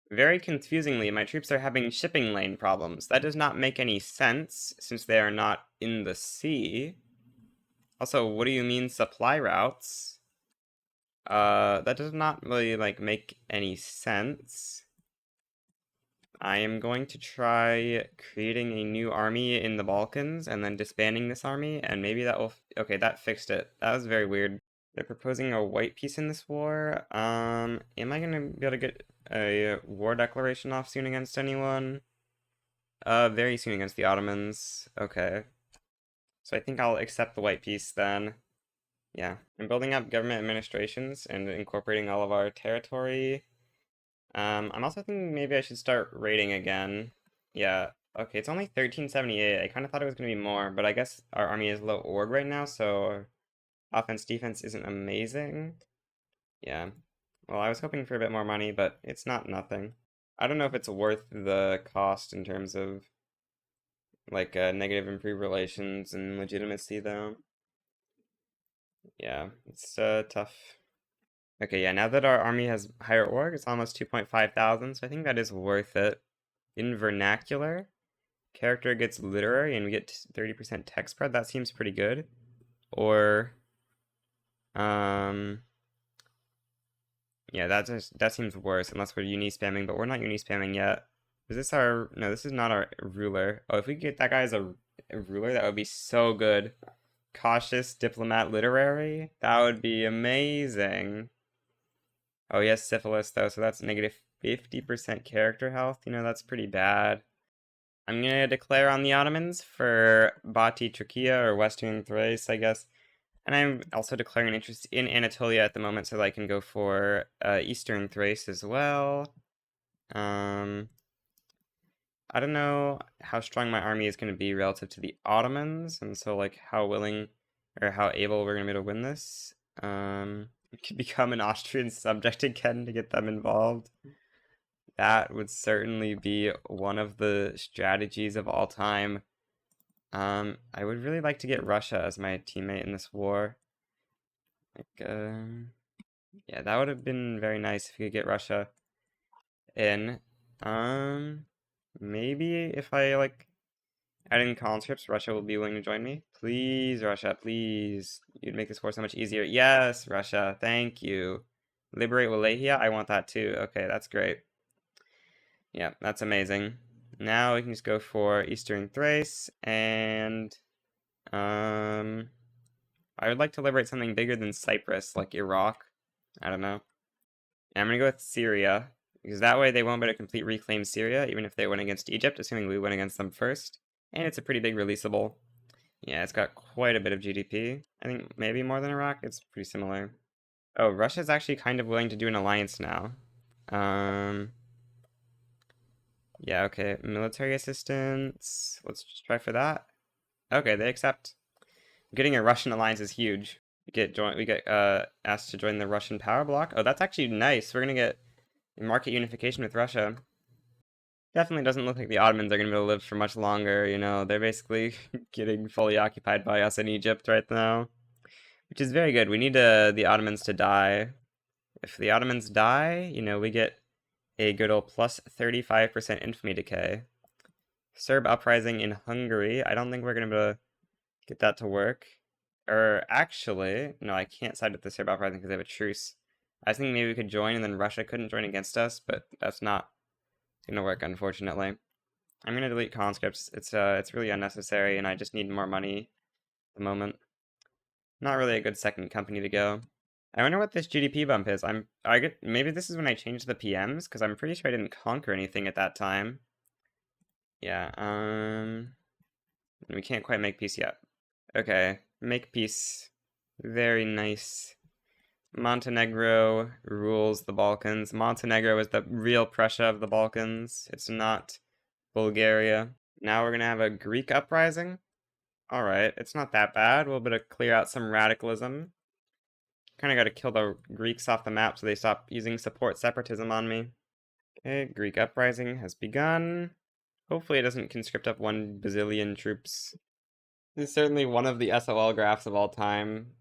Very confusingly, my troops are having shipping lane problems. That does not make any sense, since they are not in the sea. Also, what do you mean supply routes? That does not really, like, make any sense. I am going to try creating a new army in the Balkans and then disbanding this army, and maybe that will... Okay, that fixed it. That was very weird. They're proposing a white peace in this war. Am I gonna be able to get a war declaration off soon against anyone? Very soon against the Ottomans. Okay. So I think I'll accept the white peace then. Yeah. I'm building up government administrations and incorporating all of our territory. I'm also thinking maybe I should start raiding again. Yeah. Okay, it's only 1378. I kind of thought it was going to be more, but I guess our army is low org right now, so offense defense isn't amazing. Yeah. Well, I was hoping for a bit more money, but it's not nothing. I don't know if it's worth the cost in terms of, like, negative improved relations and legitimacy, though. Yeah, it's tough. Okay, yeah, now that our army has higher org, it's almost 2.5 thousand, so I think that is worth it. In vernacular, character gets literary and we get 30% text spread. That seems pretty good. Or, yeah, that seems worse unless we're uni spamming, but we're not uni spamming yet. Is this our... No, this is not our ruler. Oh, if we could get that guy as a ruler, that would be so good. Cautious, diplomat, literary? That would be amazing. Oh, yes, syphilis, though, so that's negative 50% character health. You know, that's pretty bad. I'm gonna declare on the Ottomans for Bati Turkiya, or Western Thrace, I guess. And I'm also declaring an interest in Anatolia at the moment so that I can go for Eastern Thrace as well. I don't know how strong my army is going to be relative to the Ottomans, and so like how willing or how able we're going to be to win this. We could become an Austrian subject again to get them involved. That would certainly be one of the strategies of all time. I would really like to get Russia as my teammate in this war. Like, yeah, that would have been very nice if we could get Russia in. Maybe if I like add in conscripts, Russia will be willing to join me. Please, Russia, please. You'd make this war so much easier. Yes, Russia, thank you. Liberate Wallachia, I want that too. Okay, that's great. Yeah, that's amazing. Now we can just go for Eastern Thrace, and I would like to liberate something bigger than Cyprus, like Iraq. I don't know. And I'm gonna go with Syria, because that way they won't be able to complete reclaim Syria, even if they win against Egypt, assuming we win against them first. And it's a pretty big releasable. Yeah, it's got quite a bit of GDP. I think maybe more than Iraq. It's pretty similar. Oh, Russia's actually kind of willing to do an alliance now. Yeah, okay. Military assistance. Let's just try for that. Okay, they accept. Getting a Russian alliance is huge. We get asked to join the Russian power bloc. Oh, that's actually nice. We're gonna get market unification with Russia. Definitely doesn't look like the Ottomans are gonna be able to live for much longer, you know. They're basically getting fully occupied by us in Egypt right now. Which is very good. We need the Ottomans to die. If the Ottomans die, you know, we get a good old plus 35% infamy decay. Serb uprising in Hungary. I don't think we're gonna be able to get that to work. Or actually, no, I can't side with the Serb uprising because they have a truce. I think maybe we could join and then Russia couldn't join against us, but that's not gonna work, unfortunately. I'm gonna delete conscripts. It's really unnecessary, and I just need more money at the moment. Not really a good second company to go. I wonder what this GDP bump is. Maybe this is when I changed the PMs, because I'm pretty sure I didn't conquer anything at that time. Yeah, we can't quite make peace yet. Okay, make peace. Very nice. Montenegro rules the Balkans. Montenegro is the real Prussia of the Balkans. It's not Bulgaria. Now we're gonna have a Greek uprising. Alright, it's not that bad. We'll be able to clear out some radicalism. Kinda gotta kill the Greeks off the map so they stop using support separatism on me. Okay, Greek uprising has begun. Hopefully it doesn't conscript up 1 bazillion troops. This is certainly one of the SOL graphs of all time.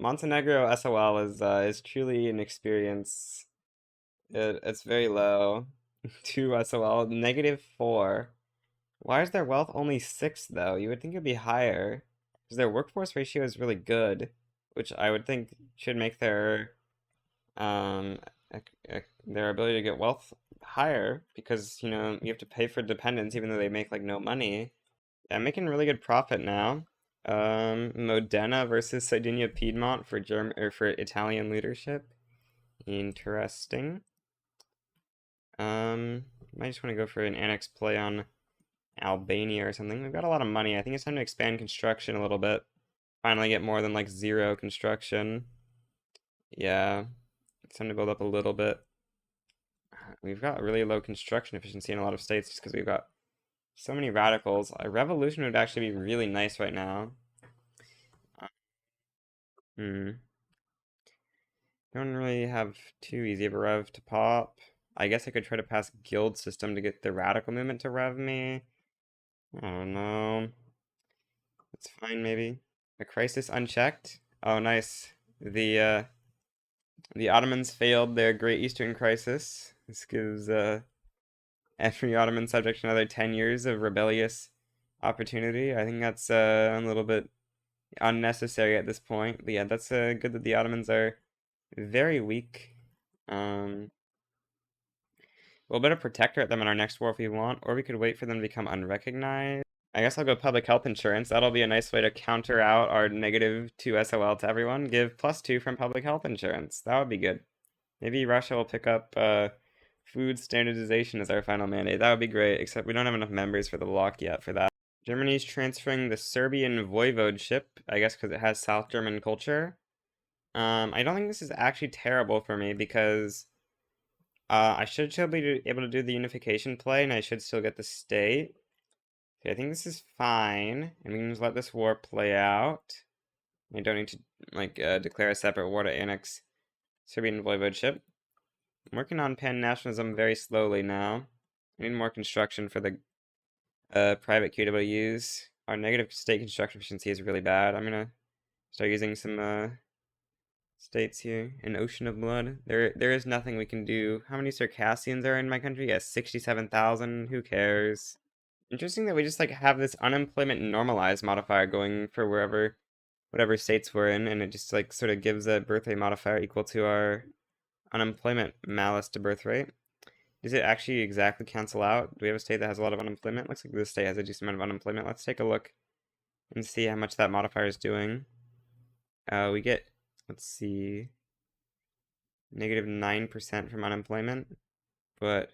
Montenegro SOL is truly an experience. It's very low. 2 SOL, -4. Why is their wealth only 6 though? You would think it'd be higher. Because their workforce ratio is really good, which I would think should make um their ability to get wealth higher, because you know you have to pay for dependents even though they make like no money. Yeah, I'm making really good profit now. Modena versus Sardinia Piedmont for for Italian leadership. Interesting. Might just want to go for an annex play on Albania or something. We've got a lot of money. I think it's time to expand construction a little bit. Finally get more than like 0 construction. Yeah, it's time to build up a little bit. We've got really low construction efficiency in a lot of states just because we've got so many radicals. A revolution would actually be really nice right now. Don't really have too easy of a rev to pop. I guess I could try to pass guild system to get the radical movement to rev me. I don't know. It's fine, maybe. A crisis unchecked. Oh, nice. The Ottomans failed their Great Eastern Crisis. This gives every Ottoman subject another 10 years of rebellious opportunity. I think that's a little bit unnecessary at this point. But yeah, that's good that the Ottomans are very weak. We'll better protectorate them in our next war if we want, or we could wait for them to become unrecognized. I guess I'll go public health insurance. That'll be a nice way to counter out our -2 SOL to everyone. Give +2 from public health insurance. That would be good. Maybe Russia will pick up food standardization as our final mandate. That would be great, except we don't have enough members for the bloc yet for that. Germany's transferring the Serbian voivodeship, I guess because it has South German culture. I don't think this is actually terrible for me because I should still be able to do the unification play and I should still get the state. Okay, I think this is fine, and we can just let this war play out. I don't need to like declare a separate war to annex Serbian voivodeship. I'm working on pan-nationalism very slowly now. I need more construction for the private QWs. Our negative state construction efficiency is really bad. I'm gonna start using some states here. An ocean of blood. There is nothing we can do. How many Circassians are in my country? Yes, 67,000. Who cares? Interesting that we just like have this unemployment normalized modifier going for whatever states we're in, and it just like sort of gives a birth rate modifier equal to our unemployment malus to birth rate. Does it actually exactly cancel out? Do we have a state that has a lot of unemployment? Looks like this state has a decent amount of unemployment. Let's take a look and see how much that modifier is doing. We get, let's see, -9% from unemployment, but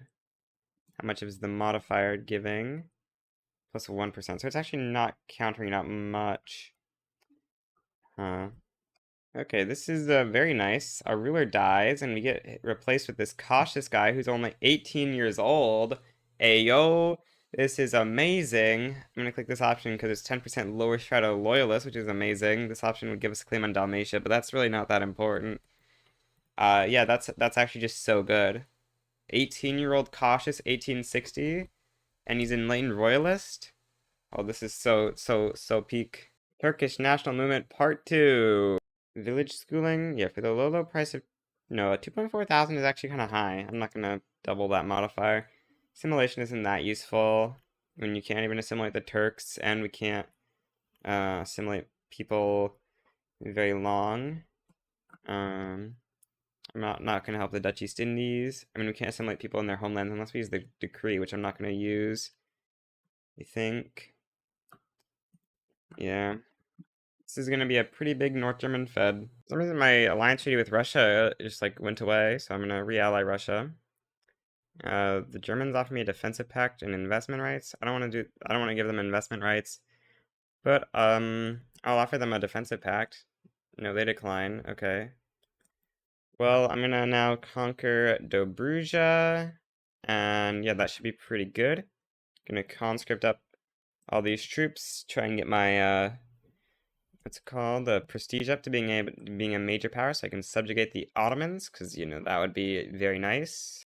how much is the modifier giving? +1%. So it's actually not countering out much. Huh. Okay, this is very nice. Our ruler dies, and we get replaced with this cautious guy who's only 18 years old. Ayo, this is amazing. I'm gonna click this option because it's 10% lower shadow loyalist, which is amazing. This option would give us a claim on Dalmatia, but that's really not that important. Yeah, that's actually just so good. 18-year-old cautious, 1860, and he's enlightened royalist. Oh, this is so peak. Turkish National Movement Part 2. Village schooling? Yeah, for the low price of... No, 2.4 thousand is actually kind of high. I'm not going to double that modifier. Assimilation isn't that useful when you can't even assimilate the Turks, and we can't assimilate people very long. I'm not going to help the Dutch East Indies. I mean, we can't assimilate people in their homelands unless we use the decree, which I'm not going to use. I think. Yeah. This is going to be a pretty big North German Fed. For some reason, my alliance treaty with Russia just like went away, so I'm going to re-ally Russia. The Germans offer me a defensive pact and investment rights. I don't want to give them investment rights, but I'll offer them a defensive pact. No, they decline. Okay. Well, I'm gonna now conquer Dobruja, and yeah, that should be pretty good. Gonna conscript up all these troops, try and get my what's it called? The prestige up to being a major power, so I can subjugate the Ottomans, because you know that would be very nice.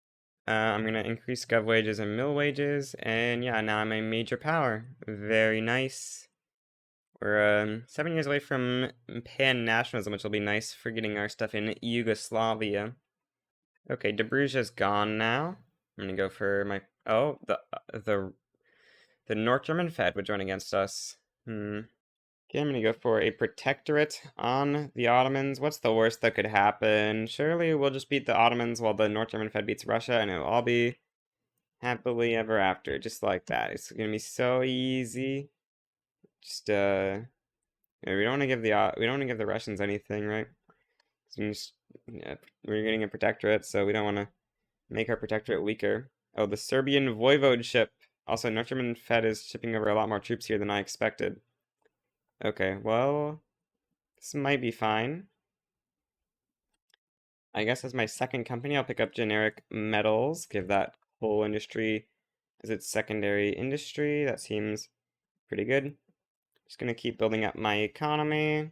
I'm gonna increase gov wages and mill wages, and yeah, now I'm a major power. Very nice. We're 7 years away from pan-nationalism, which will be nice for getting our stuff in Yugoslavia. Okay, Dobruja's gone now. I'm gonna go for my the North German Fed would join against us. Okay, I'm gonna go for a protectorate on the Ottomans. What's the worst that could happen? Surely we'll just beat the Ottomans while the North German Fed beats Russia, and it'll all be happily ever after, just like that. It's gonna be so easy. Just yeah, we don't want to give the Russians anything, right? Yeah, we're getting a protectorate, so we don't want to make our protectorate weaker. Oh, the Serbian voivodeship. Also, North German Fed is shipping over a lot more troops here than I expected. Okay, well, this might be fine. I guess as my second company, I'll pick up generic metals, give that whole industry as its secondary industry. That seems pretty good. Just gonna keep building up my economy.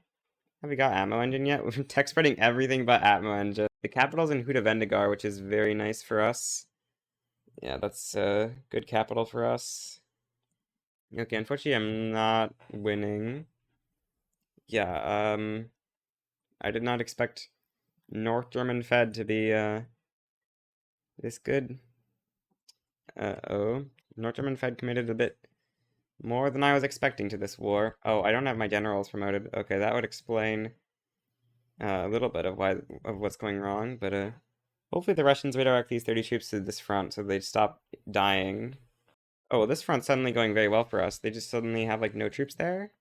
Have we got ammo engine yet? We're tech spreading everything but ammo engine. The capital's in Hudavendigar, which is very nice for us. Yeah, that's good capital for us. Okay, unfortunately I'm not winning. Yeah, I did not expect North German Fed to be this good. Oh, North German Fed committed a bit more than I was expecting to this war. Oh, I don't have my generals promoted. Okay, that would explain a little bit of what's going wrong, but Hopefully the Russians redirect these 30 troops to this front so they stop dying. Oh, well, this front's suddenly going very well for us. They just suddenly have, like, no troops there?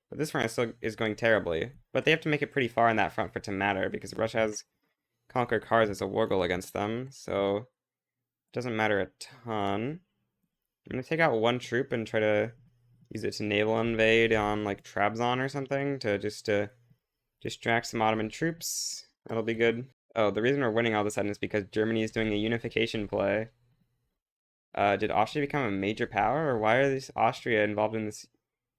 But this front still is going terribly. But they have to make it pretty far in that front for it to matter, because Russia has conquered cars as a war goal against them, so it doesn't matter a ton. I'm gonna take out one troop and try to use it to naval invade on, like, Trabzon or something, to distract some Ottoman troops. That'll be good. Oh, the reason we're winning all of a sudden is because Germany is doing a unification play. Did Austria become a major power, or why are this Austria involved in this?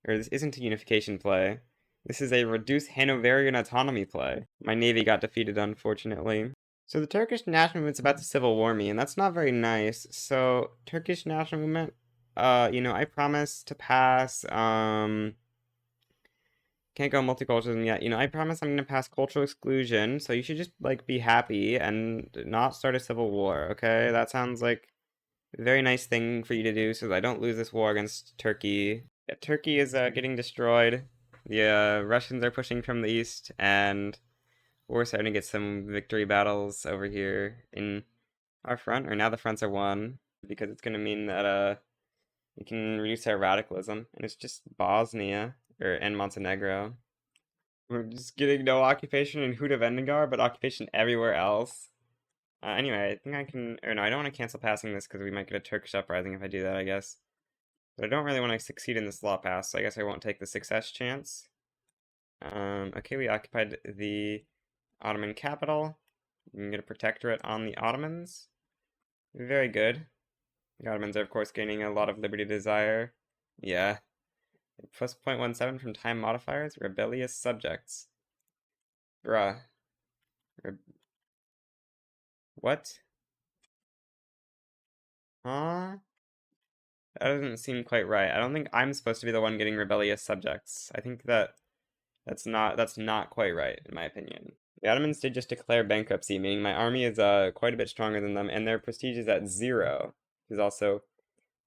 Or this isn't a unification play. This is a reduced Hanoverian autonomy play. My navy got defeated, unfortunately. So the Turkish national movement's about to civil war me, and that's not very nice. So Turkish national movement, I promise to pass. Can't go multiculturalism yet. I promise I'm gonna pass cultural exclusion. So you should just like be happy and not start a civil war. Okay, that sounds like very nice thing for you to do so that I don't lose this war against Turkey. Yeah, Turkey is getting destroyed. The Russians are pushing from the east, and we're starting to get some victory battles over here in our front, or now the fronts are won, because it's going to mean that we can reduce our radicalism, and it's just Bosnia, and Montenegro. We're just getting no occupation in Hudavendigar, but occupation everywhere else. Anyway, I think I can, or no, I don't want to cancel passing this because we might get a Turkish uprising if I do that, I guess. But I don't really want to succeed in this law pass, so I guess I won't take the success chance. Okay, we occupied the Ottoman capital. We can get a protectorate on the Ottomans. Very good. The Ottomans are, of course, gaining a lot of liberty desire. Yeah. Plus 0.17 from time modifiers. Rebellious subjects. Bruh. What? Huh? That doesn't seem quite right. I don't think I'm supposed to be the one getting rebellious subjects. I think that's not quite right, in my opinion. The Ottomans did just declare bankruptcy, meaning my army is quite a bit stronger than them, and their prestige is at 0, which is also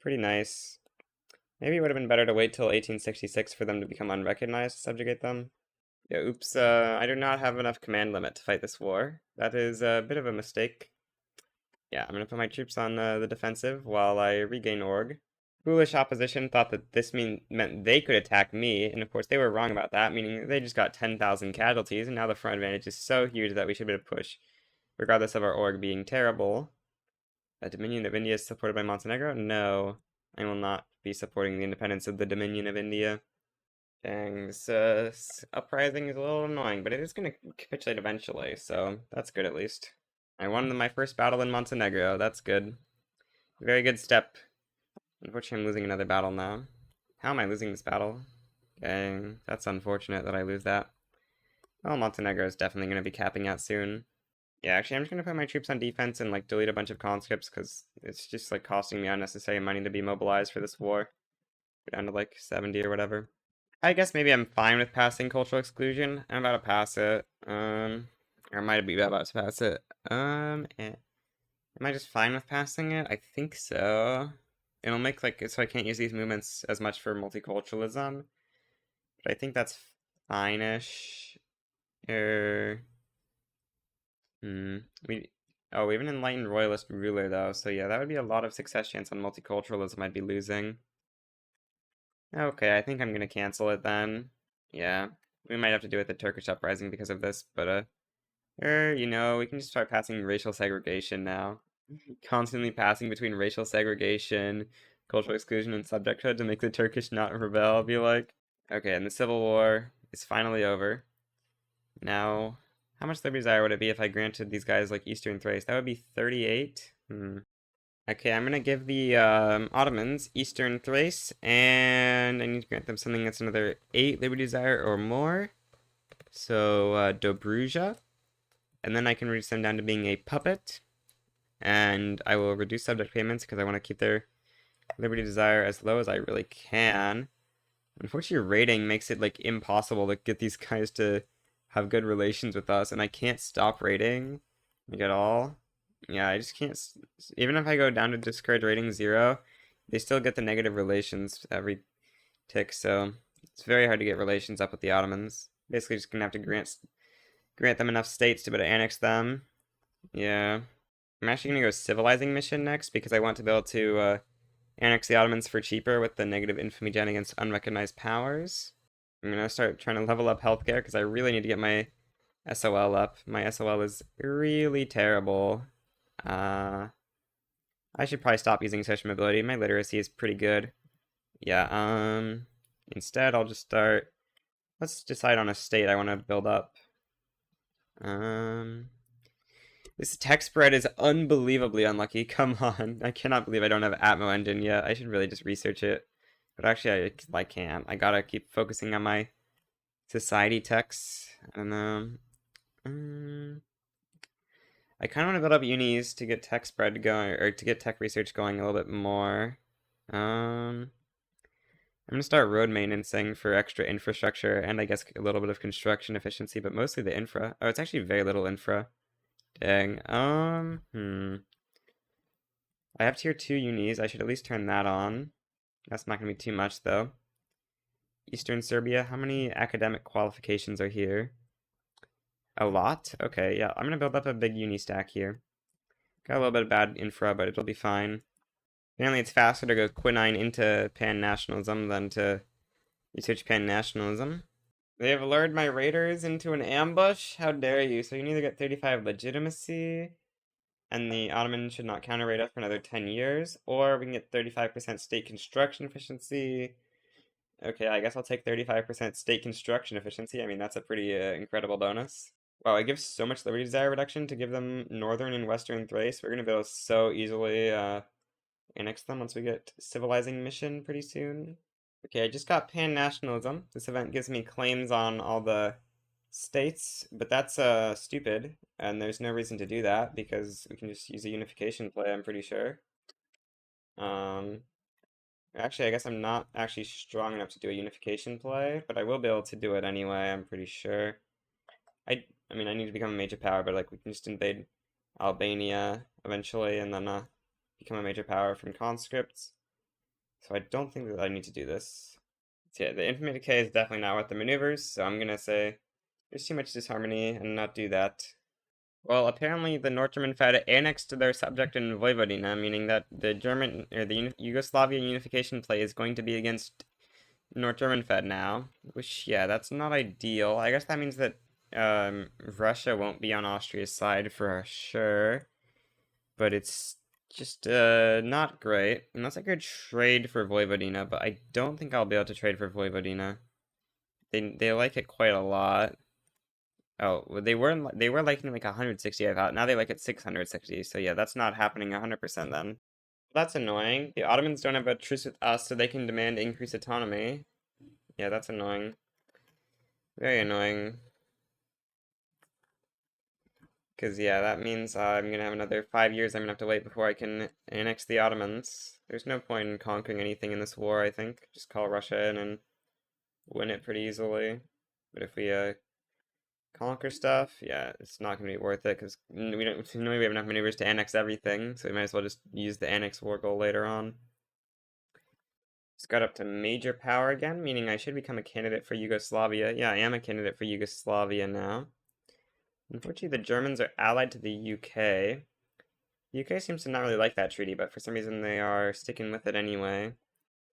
pretty nice. Maybe it would have been better to wait till 1866 for them to become unrecognized to subjugate them. Yeah, oops, I do not have enough command limit to fight this war. That is a bit of a mistake. Yeah, I'm gonna put my troops on the defensive while I regain org. Foolish opposition thought that this meant they could attack me, and of course they were wrong about that, meaning they just got 10,000 casualties, and now the front advantage is so huge that we should be able to push, regardless of our org being terrible. A Dominion of India is supported by Montenegro? No, I will not be supporting the independence of the Dominion of India. Dang, this uprising is a little annoying, but it is going to capitulate eventually, so that's good at least. I won my first battle in Montenegro, that's good. Very good step. Unfortunately, I'm losing another battle now. How am I losing this battle? Dang, that's unfortunate that I lose that. Well, Montenegro is definitely going to be capping out soon. Yeah, actually, I'm just going to put my troops on defense and, like, delete a bunch of conscripts, because it's just, like, costing me unnecessary money to be mobilized for this war. Go down to, like, 70 or whatever. I guess maybe I'm fine with passing cultural exclusion. I'm about to pass it. Or I might be about to pass it. Am I just fine with passing it? I think so. It'll make, like, so I can't use these movements as much for multiculturalism. But I think that's fine-ish. Er, hmm. We have an enlightened royalist ruler though, so yeah, that would be a lot of success chance on multiculturalism I'd be losing. Okay, I think I'm gonna cancel it then. Yeah, we might have to do it with the Turkish uprising because of this, but we can just start passing racial segregation now. Constantly passing between racial segregation, cultural exclusion, and subjecthood to make the Turkish not rebel, I feel like. Okay, and the Civil War is finally over. Now, how much liberty desire would it be if I granted these guys like Eastern Thrace? That would be 38. Okay, I'm gonna give the Ottomans Eastern Thrace, and I need to grant them something that's another 8 liberty desire or more. So, Dobruja. And then I can reduce them down to being a puppet. And I will reduce subject payments because I want to keep their liberty desire as low as I really can. Unfortunately, rating makes it like impossible to get these guys to have good relations with us, and I can't stop rating like at all. Yeah, I just can't. Even if I go down to discourage rating 0, they still get the negative relations every tick. So it's very hard to get relations up with the Ottomans. Basically, just gonna have to grant them enough states to be able to annex them. Yeah. I'm actually gonna go civilizing mission next because I want to be able to annex the Ottomans for cheaper with the negative infamy gen against unrecognized powers. I'm gonna start trying to level up healthcare because I really need to get my SOL up. My SOL is really terrible. I should probably stop using social mobility. My literacy is pretty good. Yeah, instead I'll just start, let's decide on a state I want to build up. Um, this tech spread is unbelievably unlucky. Come on. I cannot believe I don't have Atmo engine yet. I should really just research it. But actually, I can't. I gotta keep focusing on my society techs. I don't know. Um, I kind of want to build up unis to get tech spread going, or to get tech research going a little bit more. I'm gonna start road maintenancing for extra infrastructure and I guess a little bit of construction efficiency, but mostly the infra. Oh, it's actually very little infra. Dang. I have tier 2 unis. I should at least turn that on. That's not gonna be too much though. Eastern Serbia, how many academic qualifications are here? A lot? Okay, yeah. I'm gonna build up a big uni stack here. Got a little bit of bad infra, but it'll be fine. Apparently it's faster to go quinine into pan-nationalism than to research pan-nationalism. They have lured my raiders into an ambush? How dare you? So you can either get 35 legitimacy, and the Ottomans should not counter raid us for another 10 years, or we can get 35% state construction efficiency. Okay, I guess I'll take 35% state construction efficiency. I mean, that's a pretty incredible bonus. Wow, it gives so much liberty desire reduction to give them northern and western Thrace. We're gonna be able to so easily annex them once we get civilizing mission pretty soon. Okay, I just got pan-nationalism. This event gives me claims on all the states, but that's stupid, and there's no reason to do that because we can just use a unification play, I'm pretty sure. Um, Actually, I guess I'm not actually strong enough to do a unification play, but I will be able to do it anyway, I'm pretty sure. I mean, I need to become a major power, but like we can just invade Albania eventually and then become a major power from conscripts. So I don't think that I need to do this. So yeah, the infamy decay is definitely not worth the maneuvers, so I'm gonna say there's too much disharmony and not do that. Well, apparently the North German Fed annexed their subject in Vojvodina, meaning that the German or the Yugoslavian unification play is going to be against North German Fed now. Which, yeah, that's not ideal. I guess that means that Russia won't be on Austria's side for sure, but it's just not great. Unless I could trade for Vojvodina, but I don't think I'll be able to trade for Vojvodina. They like it quite a lot. Oh, well, they were liking like 160, I thought. Now they like it 660. So yeah, that's not happening 100% then. That's annoying. The Ottomans don't have a truce with us, so they can demand increased autonomy. Yeah, that's annoying. Very annoying. Because yeah, that means I'm gonna have another 5 years I'm gonna have to wait before I can annex the Ottomans. There's no point in conquering anything in this war, I think. Just call Russia in and win it pretty easily. But if we conquer stuff, yeah, it's not gonna be worth it because we don't know we have enough maneuvers to annex everything, so we might as well just use the annex war goal later on. Just got up to major power again, meaning I should become a candidate for Yugoslavia. Yeah, I am a candidate for Yugoslavia now. Unfortunately, the Germans are allied to the UK. The UK seems to not really like that treaty, but for some reason they are sticking with it anyway.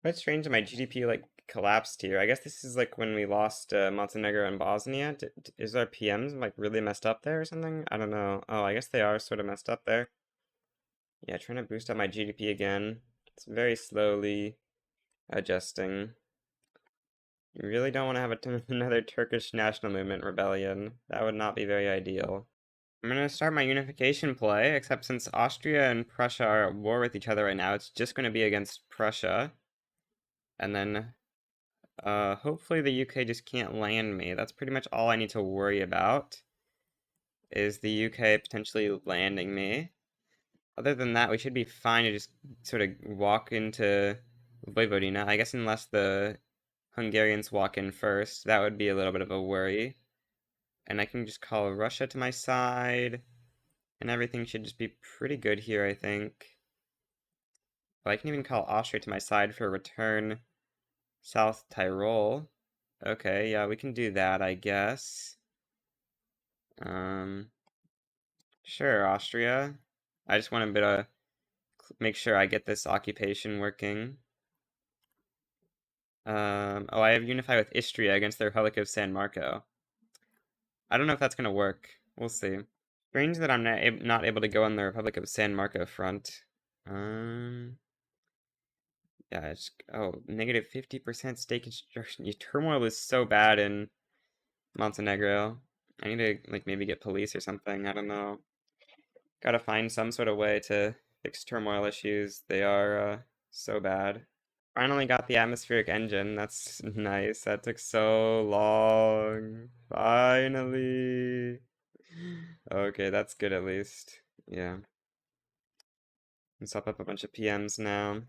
Quite strange that my GDP like collapsed here. I guess this is like when we lost Montenegro and Bosnia. Is our PMs like really messed up there or something? I don't know. Oh, I guess they are sort of messed up there. Yeah, trying to boost up my GDP again. It's very slowly adjusting. You really don't want to have another Turkish national movement rebellion. That would not be very ideal. I'm gonna start my unification play, except since Austria and Prussia are at war with each other right now, it's just gonna be against Prussia. And then hopefully the UK just can't land me. That's pretty much all I need to worry about, is the UK potentially landing me. Other than that, we should be fine to just sort of walk into Vojvodina. I guess unless the Hungarians walk in first, that would be a little bit of a worry. And I can just call Russia to my side, and everything should just be pretty good here, I think. But I can even call Austria to my side for return South Tyrol. Okay, yeah, we can do that, I guess. Sure, Austria. I just want a bit of make sure I get this occupation working. Oh, I have unify with Istria against the Republic of San Marco. I don't know if that's gonna work. We'll see. Strange that I'm not able to go on the Republic of San Marco front. Um, yeah, it's, oh, negative 50% state construction. Your turmoil is so bad in Montenegro. I need to, like, maybe get police or something. I don't know. Gotta find some sort of way to fix turmoil issues. They are, so bad. Finally got the atmospheric engine. That's nice. That took so long. Finally. Okay, that's good at least. Yeah. Let's swap up a bunch of PMs now.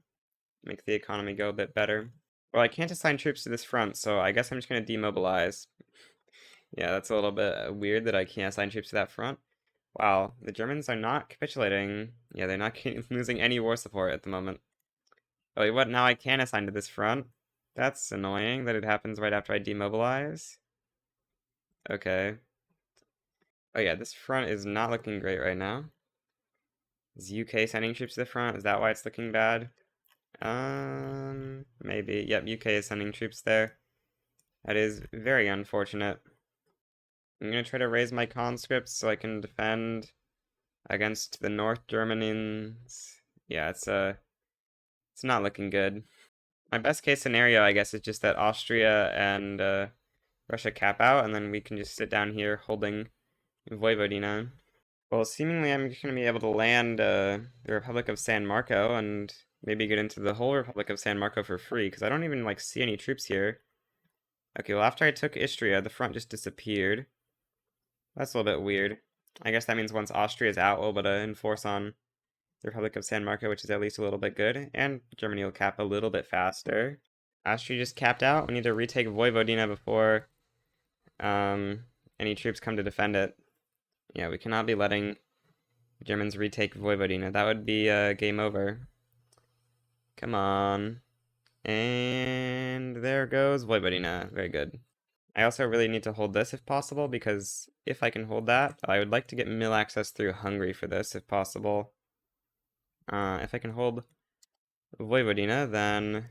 Make the economy go a bit better. Well, I can't assign troops to this front, so I guess I'm just gonna demobilize. Yeah, that's a little bit weird that I can't assign troops to that front. Wow, the Germans are not capitulating. Yeah, they're not losing any war support at the moment. Oh, wait, what? Now I can assign to this front? That's annoying that it happens right after I demobilize. Okay. Oh yeah, this front is not looking great right now. Is UK sending troops to the front? Is that why it's looking bad? Maybe. Yep, UK is sending troops there. That is very unfortunate. I'm gonna try to raise my conscripts so I can defend against the North Germans. Yeah, it's not looking good. My best case scenario, I guess, is just that Austria and Russia cap out, and then we can just sit down here holding Vojvodina. Well, seemingly I'm just gonna be able to land the Republic of San Marco and maybe get into the whole Republic of San Marco for free, because I don't even like see any troops here. Okay, well after I took Istria, the front just disappeared. That's a little bit weird. I guess that means once Austria's out, we'll be able to enforce on the Republic of San Marco, which is at least a little bit good, and Germany will cap a little bit faster. Austria just capped out. We need to retake Vojvodina before um, any troops come to defend it. Yeah, we cannot be letting Germans retake Vojvodina. That would be game over. Come on. And there goes Vojvodina. Very good. I also really need to hold this if possible, because if I can hold that, I would like to get mill access through Hungary for this if possible. If I can hold Vojvodina, then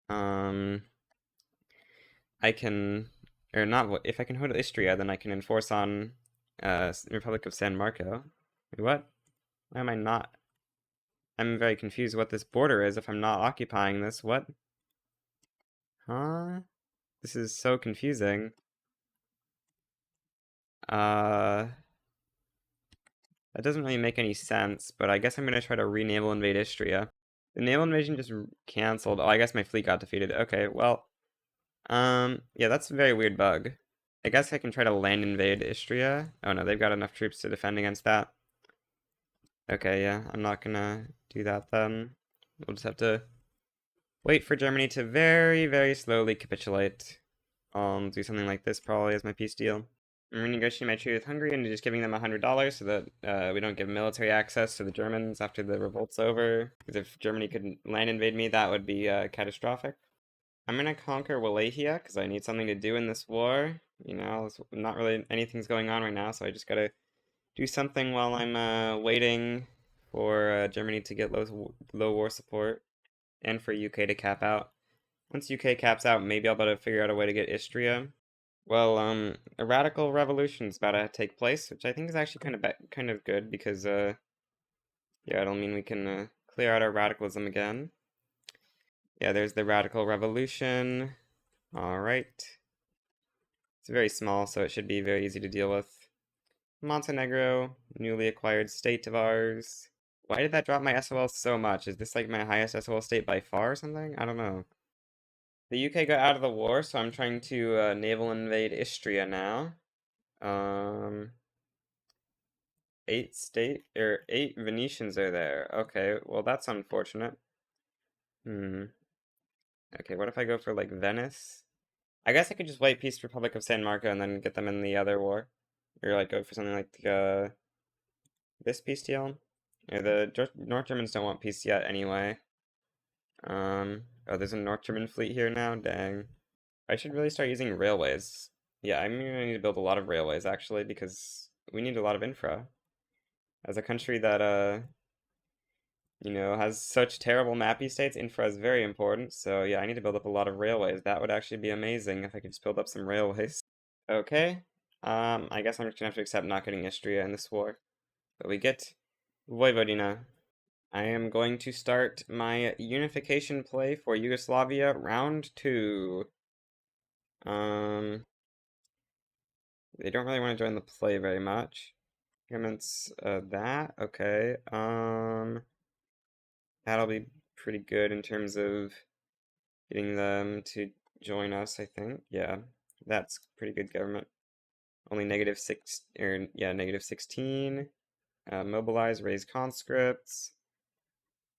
I can, or not, if I can hold Istria, then I can enforce on Republic of San Marco. Wait, what? Why am I not? I'm very confused what this border is if I'm not occupying this. What? Huh? This is so confusing. Uh, that doesn't really make any sense, but I guess I'm gonna try to re-naval invade Istria. The naval invasion just canceled. Oh, I guess my fleet got defeated. Okay, well, yeah, that's a very weird bug. I guess I can try to land invade Istria. Oh no, they've got enough troops to defend against that. Okay, yeah, I'm not gonna do that then. We'll just have to wait for Germany to very, very slowly capitulate. Do something like this probably as my peace deal. I'm renegotiating my treaty with Hungary and just giving them $100 so that we don't give military access to the Germans after the revolt's over. Because if Germany could land invade me, that would be catastrophic. I'm gonna conquer Wallachia because I need something to do in this war. You know, not really anything's going on right now, so I just gotta do something while I'm waiting for Germany to get low war support and for UK to cap out. Once UK caps out, maybe I'll be able to figure out a way to get Istria. Well, a radical revolution is about to take place, which I think is actually kind of good because yeah, it'll mean we can clear out our radicalism again. Yeah, there's the radical revolution. All right. It's very small, so it should be very easy to deal with. Montenegro, newly acquired state of ours. Why did that drop my SOL so much? Is this like my highest SOL state by far or something? I don't know. The UK got out of the war, so I'm trying to naval invade Istria now. Um, eight Venetians are there. Okay, well that's unfortunate. Hmm. Okay, what if I go for like Venice? I guess I could just wait Peace Republic of San Marco and then get them in the other war. Or like go for something like this peace deal. Yeah, the North Germans don't want peace yet anyway. Oh, there's a North German fleet here now? Dang. I should really start using railways. Yeah, I'm gonna need to build a lot of railways actually because we need a lot of infra. As a country that, has such terrible mappy states, infra is very important. So yeah, I need to build up a lot of railways. That would actually be amazing if I could just build up some railways. Okay. I guess I'm just gonna have to accept not getting Istria in this war. But we get Vojvodina. I am going to start my unification play for Yugoslavia round 2. Um, they don't really want to join the play very much. Governments, that, okay. That'll be pretty good in terms of getting them to join us, I think. Yeah, that's pretty good government. Only -6, or yeah, -16. Mobilize, raise conscripts.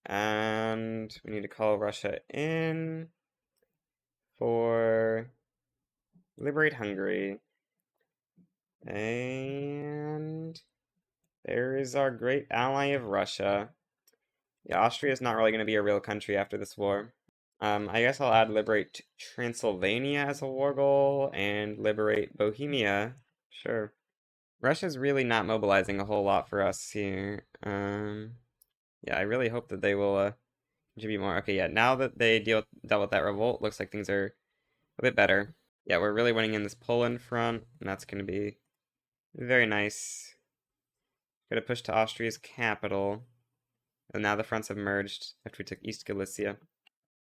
And we need to call Russia in for liberate Hungary. And there is our great ally of Russia. Yeah, Austria is not really going to be a real country after this war. I guess I'll add liberate Transylvania as a war goal and liberate Bohemia. Sure. Russia's really not mobilizing a whole lot for us here. Yeah, I really hope that they will contribute more. Okay, yeah, now that they dealt with that revolt, looks like things are a bit better. Yeah, we're really winning in this Poland front, and that's going to be very nice. Gotta push to Austria's capital. And now the fronts have merged after we took East Galicia.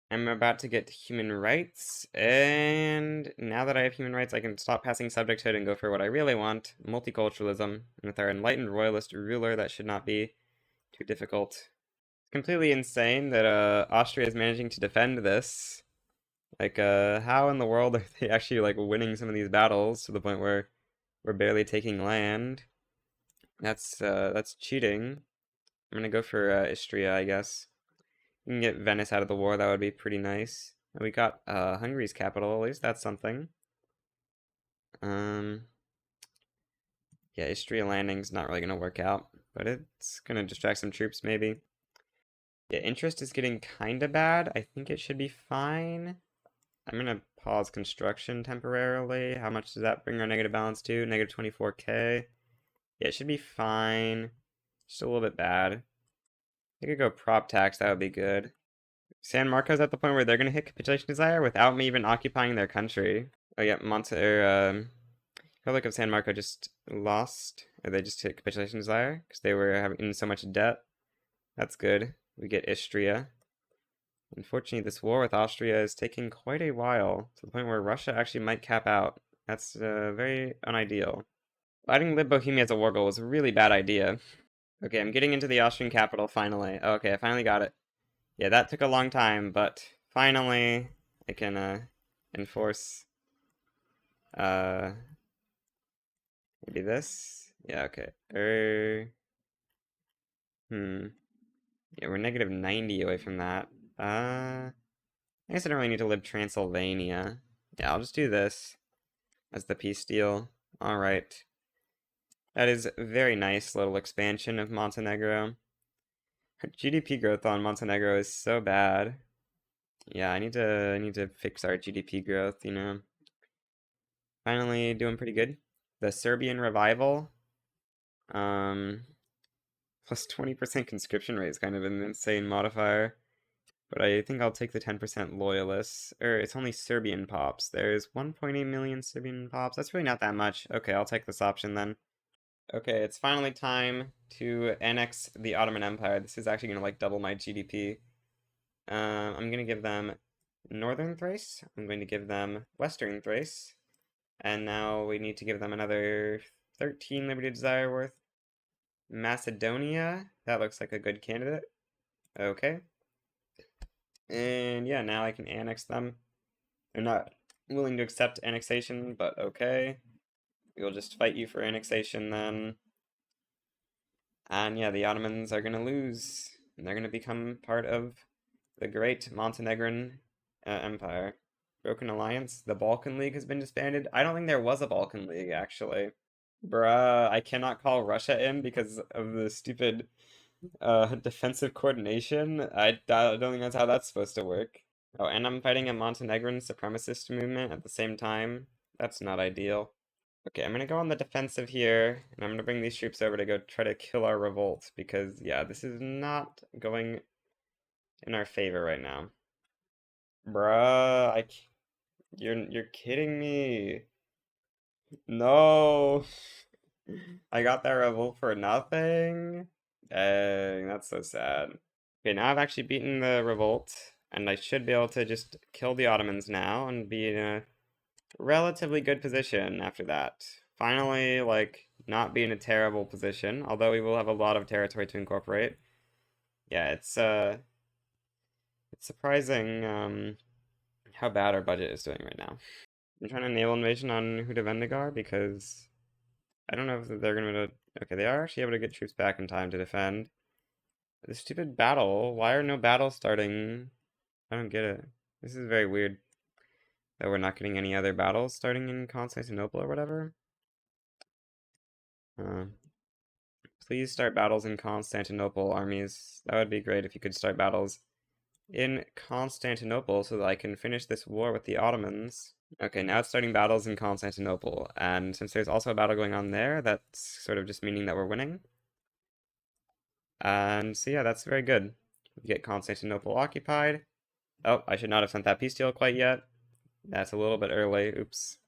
I'm about to get human rights, and now that I have human rights, I can stop passing subjecthood and go for what I really want, multiculturalism. And with our enlightened royalist ruler, that should not be too difficult. It's completely insane that Austria is managing to defend this. Like, how in the world are they actually like winning some of these battles to the point where we're barely taking land? That's cheating. I'm gonna go for Istria, I guess. We can get Venice out of the war, that would be pretty nice. And we got Hungary's capital, at least that's something. Um, yeah, Istria landing's not really gonna work out, but it's gonna distract some troops maybe. Yeah, interest is getting kinda bad. I think it should be fine. I'm gonna pause construction temporarily. How much does that bring our negative balance to? -24K. Yeah, it should be fine. Just a little bit bad. I could go prop tax, that would be good. San Marco's at the point where they're gonna hit capitulation desire without me even occupying their country. Oh yeah, Republic of San Marco just lost, or they just hit capitulation desire because they were in so much debt. That's good. We get Istria. Unfortunately, this war with Austria is taking quite a while, to the point where Russia actually might cap out. That's very unideal. Adding Lib Bohemia as a war goal was a really bad idea. Okay, I'm getting into the Austrian capital finally. Okay, I finally got it. Yeah, that took a long time, but finally I can enforce uh maybe this. Yeah, okay. Yeah, we're -90 away from that. I guess I don't really need to live Transylvania. Yeah, I'll just do this as the peace deal. All right. That is a very nice little expansion of Montenegro. GDP growth on Montenegro is so bad. Yeah, I need to fix our GDP growth. Finally doing pretty good. The Serbian revival, um, plus 20% conscription rate is kind of an insane modifier. But I think I'll take the 10% loyalists. It's only Serbian pops. There's 1.8 million Serbian pops. That's really not that much. Okay, I'll take this option then. Okay, it's finally time to annex the Ottoman Empire. This is actually gonna like double my GDP. I'm gonna give them Northern Thrace. I'm going to give them Western Thrace. And now we need to give them another 13 Liberty Desire worth. Macedonia. That looks like a good candidate. Okay. And yeah, now I can annex them. They're not willing to accept annexation, but okay. We'll just fight you for annexation then. And yeah, the Ottomans are gonna lose. And they're gonna become part of the great Montenegrin Empire. Broken alliance. The Balkan League has been disbanded. I don't think there was a Balkan League, actually. Bruh, I cannot call Russia in because of the stupid defensive coordination. I don't think that's how that's supposed to work. Oh, and I'm fighting a Montenegrin supremacist movement at the same time. That's not ideal. Okay, I'm gonna go on the defensive here, and I'm gonna bring these troops over to go try to kill our revolt, because, yeah, this is not going in our favor right now. Bruh, you're kidding me. No! I got that revolt for nothing? Dang, that's so sad. Okay, now I've actually beaten the revolt, and I should be able to just kill the Ottomans now and be in a relatively good position after that. Finally, like, not be in a terrible position, although we will have a lot of territory to incorporate. Yeah, it's surprising how bad our budget is doing right now. I'm trying to naval invasion on Hudavendigar because I don't know if they're gonna. Okay, they are actually able to get troops back in time to defend. This stupid battle. Why are no battles starting? I don't get it. This is very weird that we're not getting any other battles starting in Constantinople or whatever. Uh, please start battles in Constantinople, armies. That would be great if you could start battles in Constantinople so that I can finish this war with the Ottomans. Okay, now it's starting battles in Constantinople, and since there's also a battle going on there, that's sort of just meaning that we're winning. And so yeah, that's very good. We get Constantinople occupied. Oh, I should not have sent that peace deal quite yet. That's a little bit early. Oops.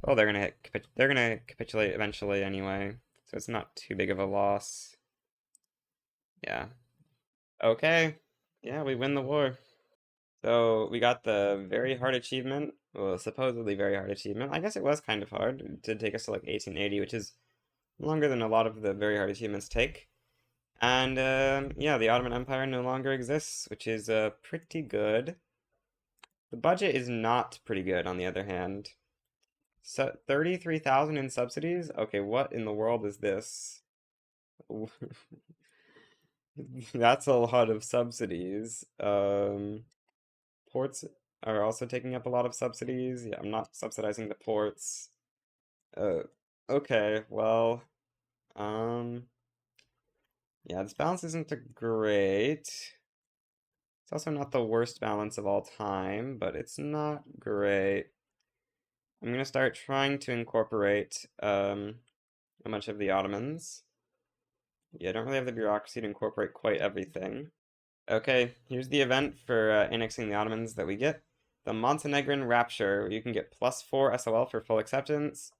Oh, they're gonna capitulate eventually anyway, so it's not too big of a loss. Yeah. Okay. Yeah, we win the war. So we got the very hard achievement. Well, supposedly very hard achievement. I guess it was kind of hard to take us to like 1880, which is longer than a lot of the very hard achievements take. And yeah, the Ottoman Empire no longer exists, which is pretty good. The budget is not pretty good, on the other hand. So 33,000 in subsidies? Okay, what in the world is this? That's a lot of subsidies. Ports are also taking up a lot of subsidies. Yeah, I'm not subsidizing the ports. Uh, okay, well, um, yeah, this balance isn't great. It's also not the worst balance of all time, but it's not great. I'm gonna start trying to incorporate a bunch of the Ottomans. Yeah, I don't really have the bureaucracy to incorporate quite everything. Okay, here's the event for annexing the Ottomans that we get. The Montenegrin Rapture. You can get +4 SOL for full acceptance,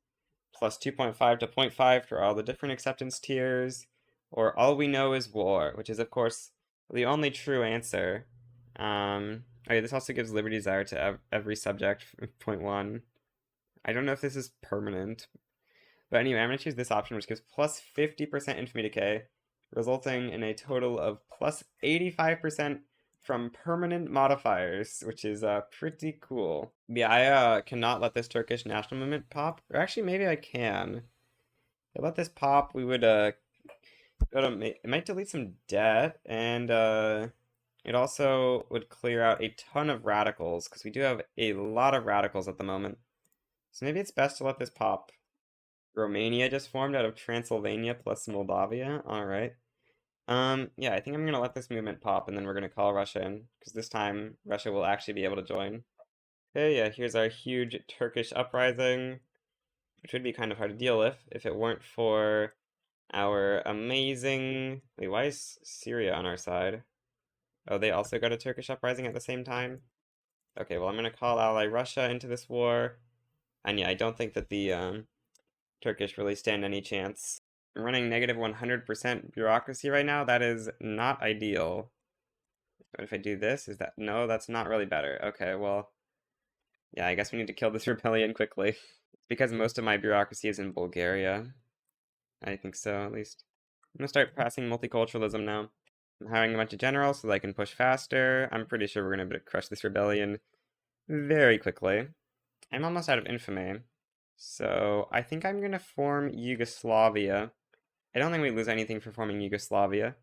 plus 2.5 to zero point 0.5 for all the different acceptance tiers, or all we know is war, which is, of course, the only true answer. Okay, this also gives Liberty Desire to every subject, point 0.1. I don't know if this is permanent, but anyway, I'm going to choose this option, which gives plus 50% infamy decay, resulting in a total of plus 85% from permanent modifiers, which is pretty cool. Yeah, I cannot let this Turkish national movement pop. Or actually, maybe I can. If I let this pop, we would it might delete some debt, and it also would clear out a ton of radicals, because we do have a lot of radicals at the moment. So maybe it's best to let this pop. Romania just formed out of Transylvania plus Moldavia. All right. Yeah, I think I'm gonna let this movement pop, and then we're gonna call Russia in, because this time Russia will actually be able to join. Okay, yeah, here's our huge Turkish uprising, which would be kind of hard to deal with if it weren't for our amazing. Wait, why is Syria on our side? Oh, they also got a Turkish uprising at the same time? Okay, well, I'm gonna call ally Russia into this war, and yeah, I don't think that the Turkish really stand any chance. I'm running negative 100% bureaucracy right now. That is not ideal. But if I do this, is that... No, that's not really better. Okay, well, yeah, I guess we need to kill this rebellion quickly. It's because most of my bureaucracy is in Bulgaria. I think so, at least. I'm gonna start passing multiculturalism now. I'm hiring a bunch of generals so that I can push faster. I'm pretty sure we're gonna crush this rebellion very quickly. I'm almost out of infamy. So I think I'm gonna form Yugoslavia. I don't think we lose anything for forming Yugoslavia.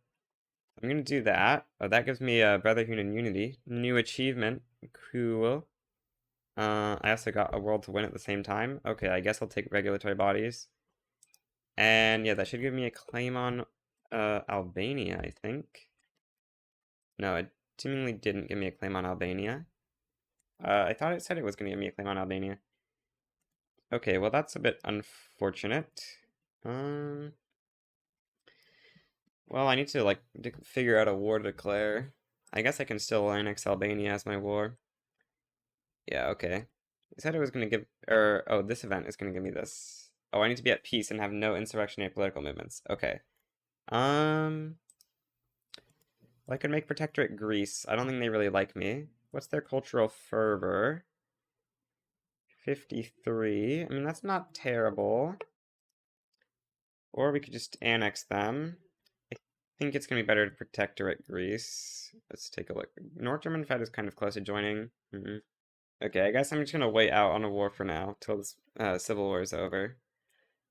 I'm gonna do that. Oh, that gives me Brotherhood and Unity. New achievement. Cool. I also got a world to win at the same time. Okay, I guess I'll take regulatory bodies. And yeah, that should give me a claim on Albania, I think. No, it seemingly didn't give me a claim on Albania. I thought it said it was gonna give me a claim on Albania. Okay, well that's a bit unfortunate. Um, well, I need to like figure out a war to declare. I guess I can still annex Albania as my war. Yeah, okay. It said it was gonna give, or oh, this event is gonna give me this. Oh, I need to be at peace and have no insurrectionary political movements. Okay. Um, well, I could make protectorate Greece. I don't think they really like me. What's their cultural fervor? 53. I mean, that's not terrible. Or we could just annex them. I think it's gonna be better to protectorate Greece. Let's take a look. North German Fed is kind of close to joining. Okay, I guess I'm just gonna wait out on a war for now till this civil war is over.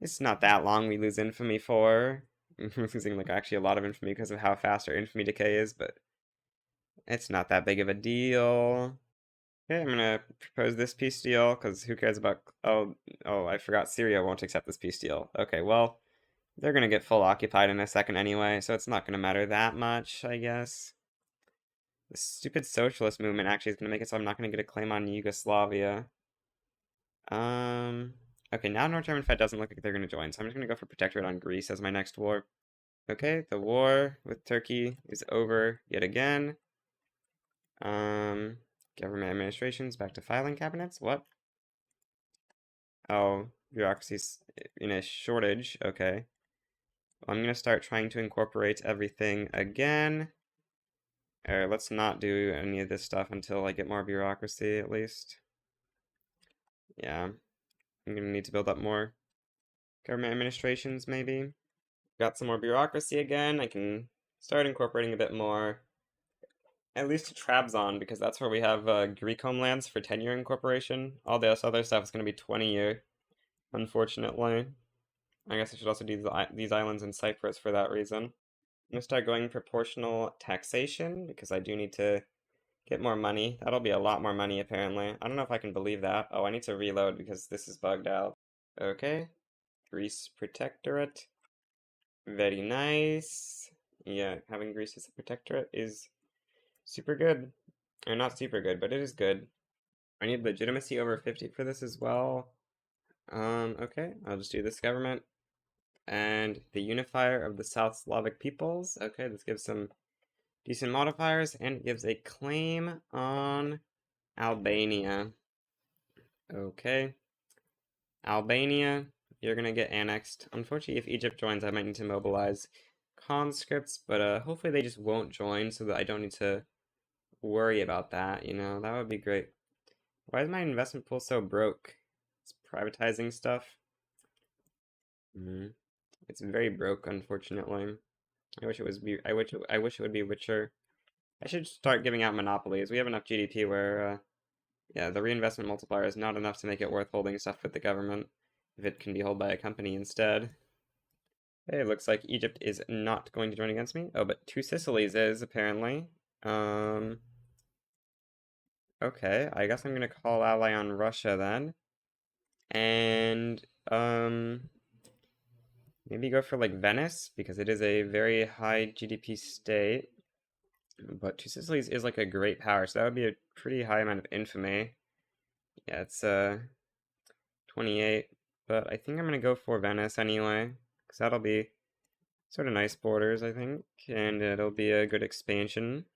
It's not that long we lose infamy for. We're losing like actually a lot of infamy because of how fast our infamy decay is, but it's not that big of a deal. Okay, I'm gonna propose this peace deal because who cares about? Oh, I forgot Syria won't accept this peace deal. Okay, well, they're gonna get full occupied in a second anyway, so it's not gonna matter that much, I guess. The stupid socialist movement actually is gonna make it so I'm not gonna get a claim on Yugoslavia. Um, okay, now North German Fed doesn't look like they're gonna join, so I'm just gonna go for protectorate on Greece as my next war. Okay, the war with Turkey is over yet again. Um, Government administrations back to filing cabinets. What? Oh, bureaucracy's in a shortage. Okay. Well, I'm gonna start trying to incorporate everything again. Or let's not do any of this stuff until I get more bureaucracy at least. Yeah, I'm gonna need to build up more government administrations maybe. Got some more bureaucracy again. I can start incorporating a bit more. At least to Trabzon, because that's where we have Greek homelands for 10-year incorporation. All this other stuff is going to be 20-year, unfortunately. I guess I should also do these islands in Cyprus for that reason. I'm going to start going proportional taxation, because I do need to get more money. That'll be a lot more money, apparently. I don't know if I can believe that. Oh, I need to reload because this is bugged out. Okay. Greece Protectorate. Very nice. Yeah, having Greece as a protectorate is super good. Or not super good, but it is good. I need legitimacy over 50 for this as well. Okay, I'll just do this government. And the unifier of the South Slavic peoples. Okay, this gives some decent modifiers, and it gives a claim on Albania. Okay. Albania, you're gonna get annexed. Unfortunately, if Egypt joins, I might need to mobilize conscripts, but hopefully they just won't join so that I don't need to worry about that, you know? That would be great. Why is my investment pool so broke? It's privatizing stuff. It's very broke, unfortunately. I wish it was I wish it would be richer. I should start giving out monopolies. We have enough GDP where yeah, the reinvestment multiplier is not enough to make it worth holding stuff with the government if it can be held by a company instead. Hey, it looks like Egypt is not going to join against me. Oh, but Two Sicilies is apparently. Um okay, I guess I'm gonna call ally on Russia then. And maybe go for like Venice because it is a very high GDP state. But Two Sicilies is like a great power, so that would be a pretty high amount of infamy. Yeah, it's 28, but I think I'm gonna go for Venice anyway, because that'll be sort of nice borders, I think, and it'll be a good expansion.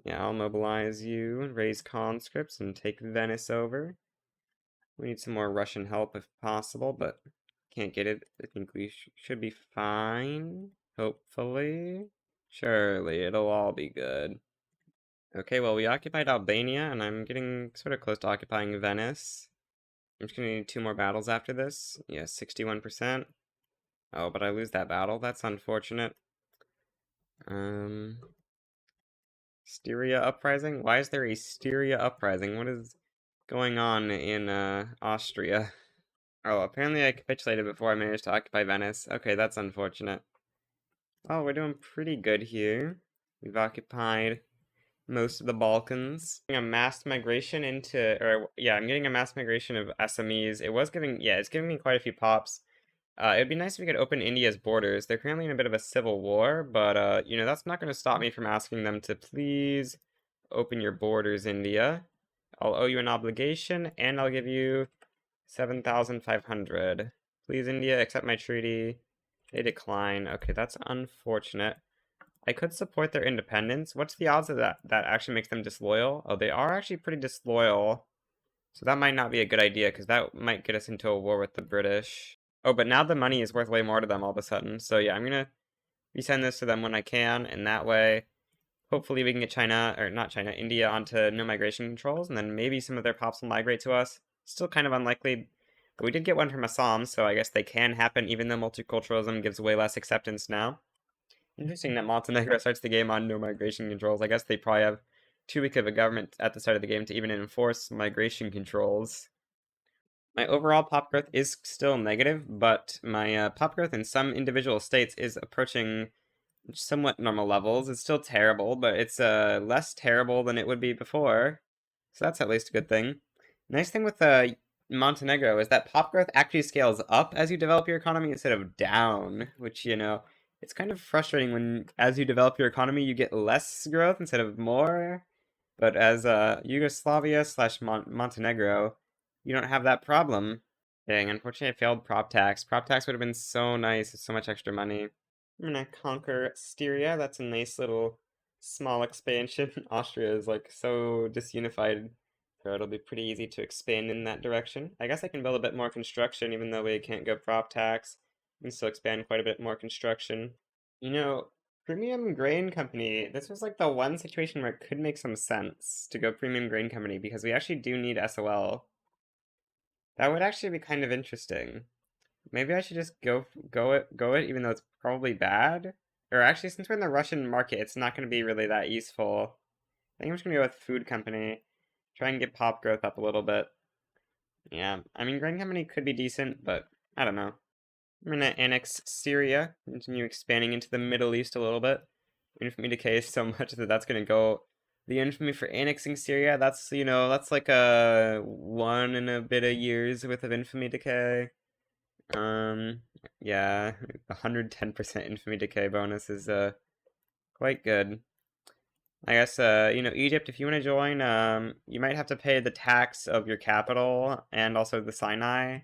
Yeah, I'll mobilize you, raise conscripts, and take Venice over. We need some more Russian help if possible, but can't get it. I think we should be fine, hopefully. Surely, it'll all be good. Okay, well, we occupied Albania, and I'm getting sort of close to occupying Venice. I'm just gonna need 2 more battles after this. Yeah, 61%. Oh, but I lose that battle. That's unfortunate. Um, Styria uprising? Why is there a Styria uprising? What is going on in Austria? Oh, apparently I capitulated before I managed to occupy Venice. Okay, that's unfortunate. Oh, we're doing pretty good here. We've occupied most of the Balkans. A mass migration into, or yeah, I'm getting a mass migration of SMEs. It was giving, yeah, it's giving me quite a few pops. It'd be nice if we could open India's borders. They're currently in a bit of a civil war, but you know, that's not going to stop me from asking them to please open your borders, India. I'll owe you an obligation, and I'll give you 7,500. Please, India, accept my treaty. They decline. Okay, that's unfortunate. I could support their independence. What's the odds of that actually makes them disloyal? Oh, they are actually pretty disloyal. So that might not be a good idea, because that might get us into a war with the British. Oh, but now the money is worth way more to them all of a sudden. So yeah, I'm gonna resend this to them when I can, and that way, hopefully we can get China, or not China, India onto no migration controls, and then maybe some of their pops will migrate to us. Still kind of unlikely, but we did get one from Assam, so I guess they can happen, even though multiculturalism gives way less acceptance now. Interesting that Montenegro starts the game on no migration controls. I guess they probably have too weak of a government at the start of the game to even enforce migration controls. My overall pop growth is still negative, but my pop growth in some individual states is approaching somewhat normal levels. It's still terrible, but it's less terrible than it would be before. So that's at least a good thing. Nice thing with Montenegro is that pop growth actually scales up as you develop your economy instead of down, which, it's kind of frustrating when as you develop your economy you get less growth instead of more. But as Yugoslavia slash Montenegro, you don't have that problem. Dang, unfortunately I failed prop tax. Prop tax would have been so nice, it's so much extra money. I'm gonna conquer Styria. That's a nice little small expansion. Austria is like so disunified, so it'll be pretty easy to expand in that direction. I guess I can build a bit more construction even though we can't go prop tax. We can still expand quite a bit more construction. Premium Grain Company, this was like the one situation where it could make some sense to go Premium Grain Company because we actually do need SOL. That would actually be kind of interesting. Maybe I should just go it, even though it's probably bad. Or actually, since we're in the Russian market, it's not going to be really that useful. I think I'm just going to go with Food Company. Try and get pop growth up a little bit. Yeah, I mean, Grain Company could be decent, but I don't know. I'm going to annex Syria, continue expanding into the Middle East a little bit. Infamy decay so much that that's going to go... The infamy for annexing Syria, that's like a 1 and a bit of years worth of infamy decay. Yeah, 110% infamy decay bonus is quite good. I guess Egypt, if you want to join, you might have to pay the tax of your capital and also the Sinai.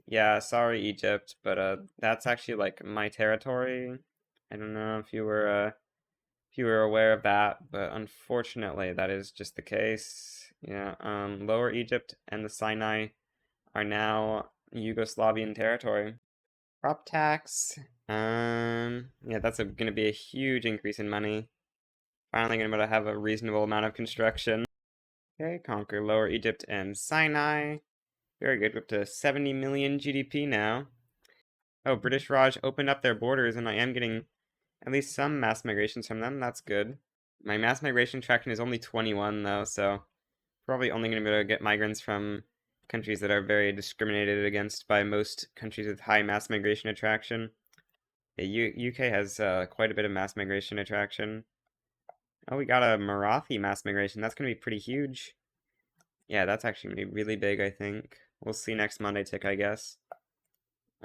Yeah, sorry Egypt, but that's actually like my territory. I don't know if you were aware of that, but unfortunately that is just the case. Yeah, Lower Egypt and the Sinai are now Yugoslavian territory. Prop tax. Yeah, that's gonna be a huge increase in money. Finally gonna be able to have a reasonable amount of construction. Okay, conquer Lower Egypt and Sinai. Very good, we're up to 70 million GDP now. Oh, British Raj opened up their borders and I am getting at least some mass migrations from them. That's good. My mass migration traction is only 21 though, so probably only gonna be able to get migrants from countries that are very discriminated against by most countries with high mass migration attraction. Yeah, UK has quite a bit of mass migration attraction. Oh, we got a Marathi mass migration. That's going to be pretty huge. Yeah, that's actually going to be really big, I think. We'll see next Monday tick, I guess.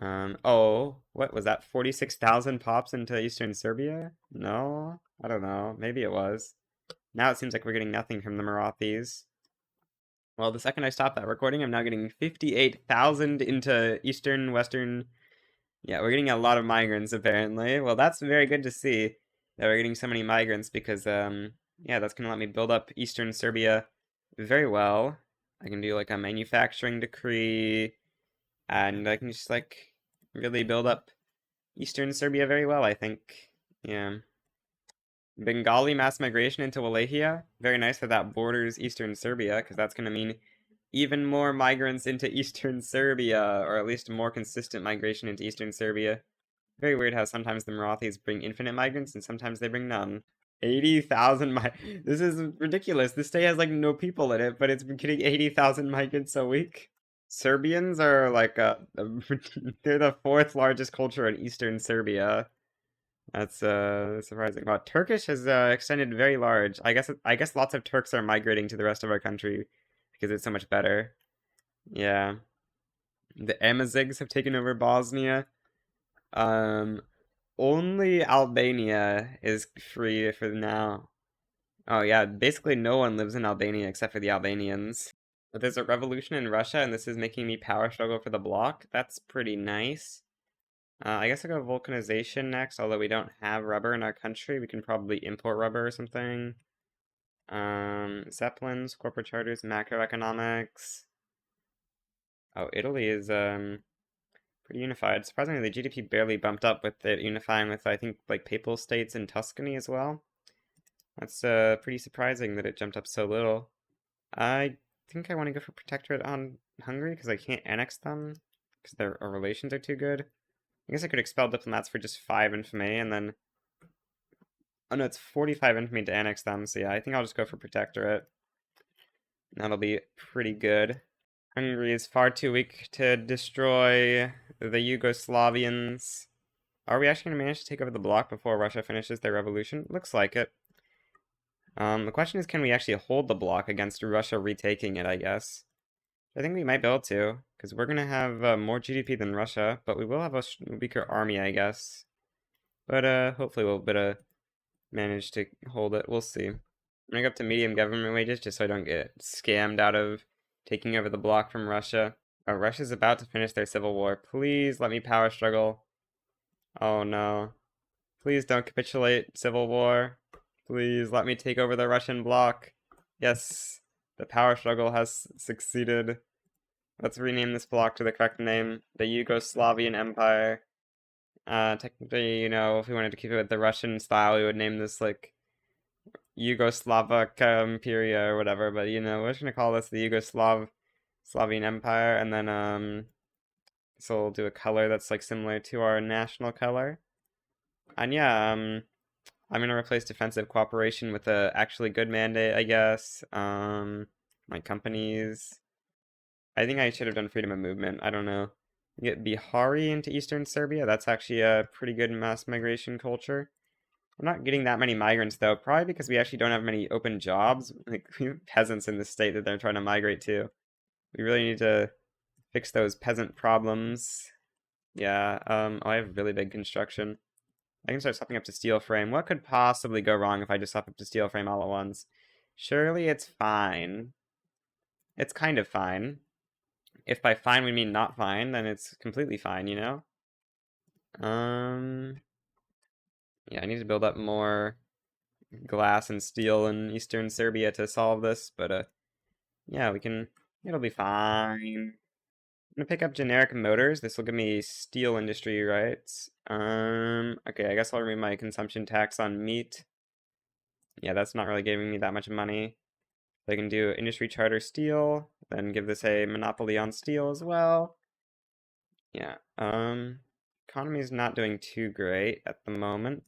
Oh, what was that? 46,000 pops into Eastern Serbia? No? I don't know. Maybe it was. Now it seems like we're getting nothing from the Marathis. Well, the second I stop that recording, I'm now getting 58,000 into Eastern, Western... Yeah, we're getting a lot of migrants, apparently. Well, that's very good to see that we're getting so many migrants because, yeah, that's going to let me build up Eastern Serbia very well. I can do, like, a manufacturing decree, and I can just, like, really build up Eastern Serbia very well, I think. Yeah. Bengali mass migration into Wallachia. Very nice that that borders Eastern Serbia, because that's going to mean even more migrants into Eastern Serbia, or at least more consistent migration into Eastern Serbia. Very weird how sometimes the Marathis bring infinite migrants and sometimes they bring none. 80,000 This is ridiculous. This state has like no people in it, but it's been getting 80,000 migrants a week. Serbians are like they're the fourth largest culture in Eastern Serbia. That's surprising. Wow, Turkish has extended very large. I guess lots of Turks are migrating to the rest of our country because it's so much better. Yeah. The Amazigs have taken over Bosnia. Um, Only Albania is free for now. Oh yeah, basically no one lives in Albania except for the Albanians. But there's a revolution in Russia, and this is making me power struggle for the bloc. That's pretty nice. I guess I'll go vulcanization next, although we don't have rubber in our country. We can probably import rubber or something. Zeppelins, corporate charters, macroeconomics. Oh, Italy is pretty unified. Surprisingly, the GDP barely bumped up with it unifying with, I think, like papal states in Tuscany as well. That's pretty surprising that it jumped up so little. I think I want to go for protectorate on Hungary because I can't annex them because our relations are too good. I guess I could expel diplomats for just 5 infamy and then... Oh no, it's 45 infamy to annex them, so yeah, I think I'll just go for protectorate. That'll be pretty good. Hungary is far too weak to destroy the Yugoslavians. Are we actually going to manage to take over the bloc before Russia finishes their revolution? Looks like it. The question is, can we actually hold the bloc against Russia retaking it, I guess? I think we might be able to, because we're going to have more GDP than Russia, but we will have a weaker army, I guess. But hopefully we'll manage to hold it. We'll see. I'm going to go up to medium government wages just so I don't get scammed out of taking over the bloc from Russia. Oh, Russia's about to finish their civil war. Please let me power struggle. Oh no. Please don't capitulate, civil war. Please let me take over the Russian bloc. Yes, the power struggle has succeeded. Let's rename this bloc to the correct name, the Yugoslavian Empire. Technically, if we wanted to keep it with the Russian style, we would name this like Yugoslava Imperia or whatever, but we're just gonna call this the Slavian Empire, and then so we'll do a color that's like similar to our national color. And yeah, I'm gonna replace defensive cooperation with a actually good mandate, I guess. My companies. I think I should have done freedom of movement. I don't know. Get Bihari into Eastern Serbia. That's actually a pretty good mass migration culture. We're not getting that many migrants though, probably because we actually don't have many open jobs. Like peasants in the state that they're trying to migrate to. We really need to fix those peasant problems. Yeah, I have really big construction. I can start swapping up to steel frame. What could possibly go wrong if I just swap up to steel frame all at once? Surely it's fine. It's kind of fine. If by fine we mean not fine, then it's completely fine, Yeah, I need to build up more glass and steel in Eastern Serbia to solve this, but yeah, it'll be fine. I'm gonna pick up generic motors. This will give me steel industry rights. Okay, I guess I'll remove my consumption tax on meat. Yeah, that's not really giving me that much money. I can do industry charter steel, then give this a monopoly on steel as well. Yeah, economy's not doing too great at the moment.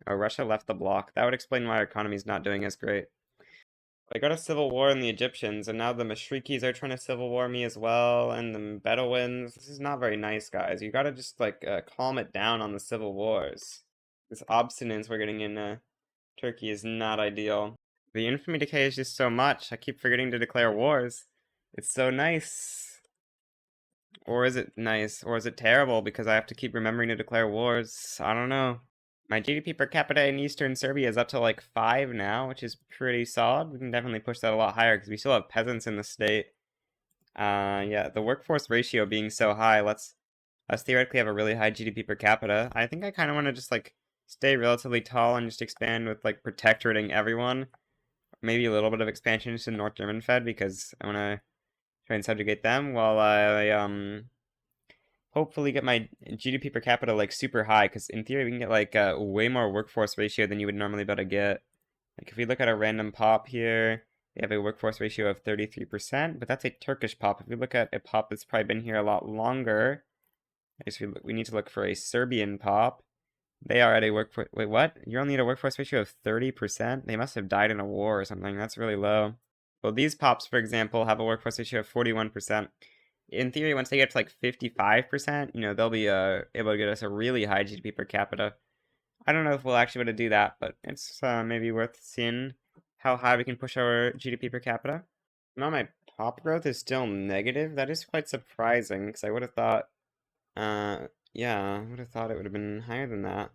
Oh, Russia left the bloc. That would explain why our economy's not doing as great. I got a civil war in the Egyptians, and now the Mashrikis are trying to civil war me as well, and the Bedouins. This is not very nice, guys. You gotta just, calm it down on the civil wars. This obstinance we're getting in, Turkey is not ideal. The infamy decay is just so much. I keep forgetting to declare wars. It's so nice. Or is it nice? Or is it terrible because I have to keep remembering to declare wars? I don't know. My GDP per capita in Eastern Serbia is up to like 5 now, which is pretty solid. We can definitely push that a lot higher because we still have peasants in the state. Yeah, the workforce ratio being so high, let's theoretically have a really high GDP per capita. I think I kind of want to just like stay relatively tall and just expand with like protectorating everyone. Maybe a little bit of expansion into North German Fed because I want to try and subjugate them while I hopefully get my GDP per capita like super high, because in theory we can get like a way more workforce ratio than you would normally be able to get. Like if we look at a random pop here, they have a workforce ratio of 33%, but that's a Turkish pop. If we look at a pop that's probably been here a lot longer, I guess we need to look for a Serbian pop. They are at a workforce. Wait, what? You're only at a workforce ratio of 30%? They must have died in a war or something. That's really low. Well, these pops, for example, have a workforce ratio of 41%. In theory, once they get to like 55%, they'll be able to get us a really high GDP per capita. I don't know if we'll actually be able to do that, but it's maybe worth seeing how high we can push our GDP per capita. Now my pop growth is still negative. That is quite surprising, because I would have thought, yeah, I would have thought it would have been higher than that.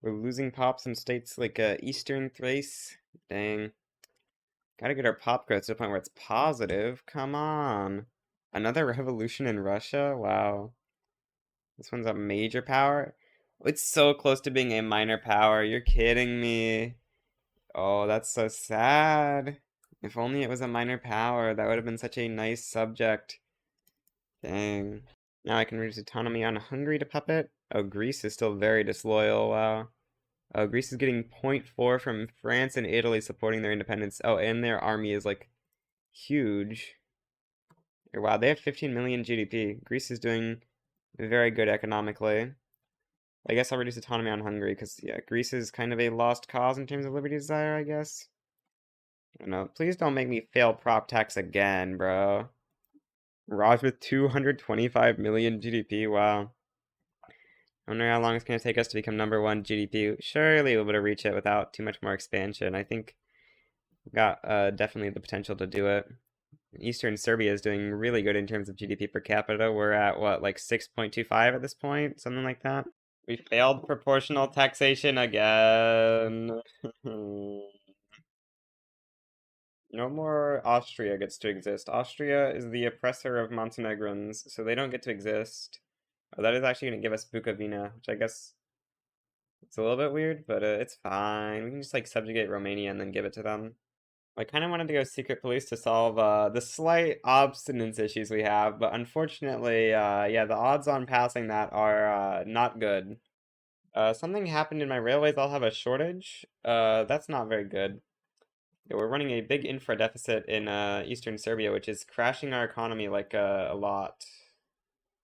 We're losing pops in states like Eastern Thrace. Dang. Gotta get our pop growth to the point where it's positive. Come on. Another revolution in Russia? Wow. This one's a major power. It's so close to being a minor power. You're kidding me. Oh, that's so sad. If only it was a minor power, that would have been such a nice subject. Dang. Now I can reduce autonomy on Hungary to puppet. Oh, Greece is still very disloyal. Wow. Oh, Greece is getting point 0.4 from France and Italy supporting their independence. Oh, and their army is like huge. Wow, they have 15 million GDP. Greece is doing very good economically. I guess I'll reduce autonomy on Hungary because, yeah, Greece is kind of a lost cause in terms of liberty desire, I guess. I don't know. Please don't make me fail prop tax again, bro. Raj with 225 million GDP. Wow. I wonder how long it's going to take us to become #1 GDP. Surely we'll be able to reach it without too much more expansion. I think we've got definitely the potential to do it. Eastern Serbia is doing really good in terms of GDP per capita. We're at, what, like 6.25 at this point? Something like that? We failed proportional taxation again. No more Austria gets to exist. Austria is the oppressor of Montenegrins, so they don't get to exist. Oh, that is actually going to give us Bukovina, which I guess it's a little bit weird, but it's fine. We can just like subjugate Romania and then give it to them. I kind of wanted to go secret police to solve the slight obstinance issues we have, but unfortunately, yeah, the odds on passing that are not good. Something happened in my railways. I'll have a shortage. That's not very good. Yeah, we're running a big infra deficit in Eastern Serbia, which is crashing our economy like a lot.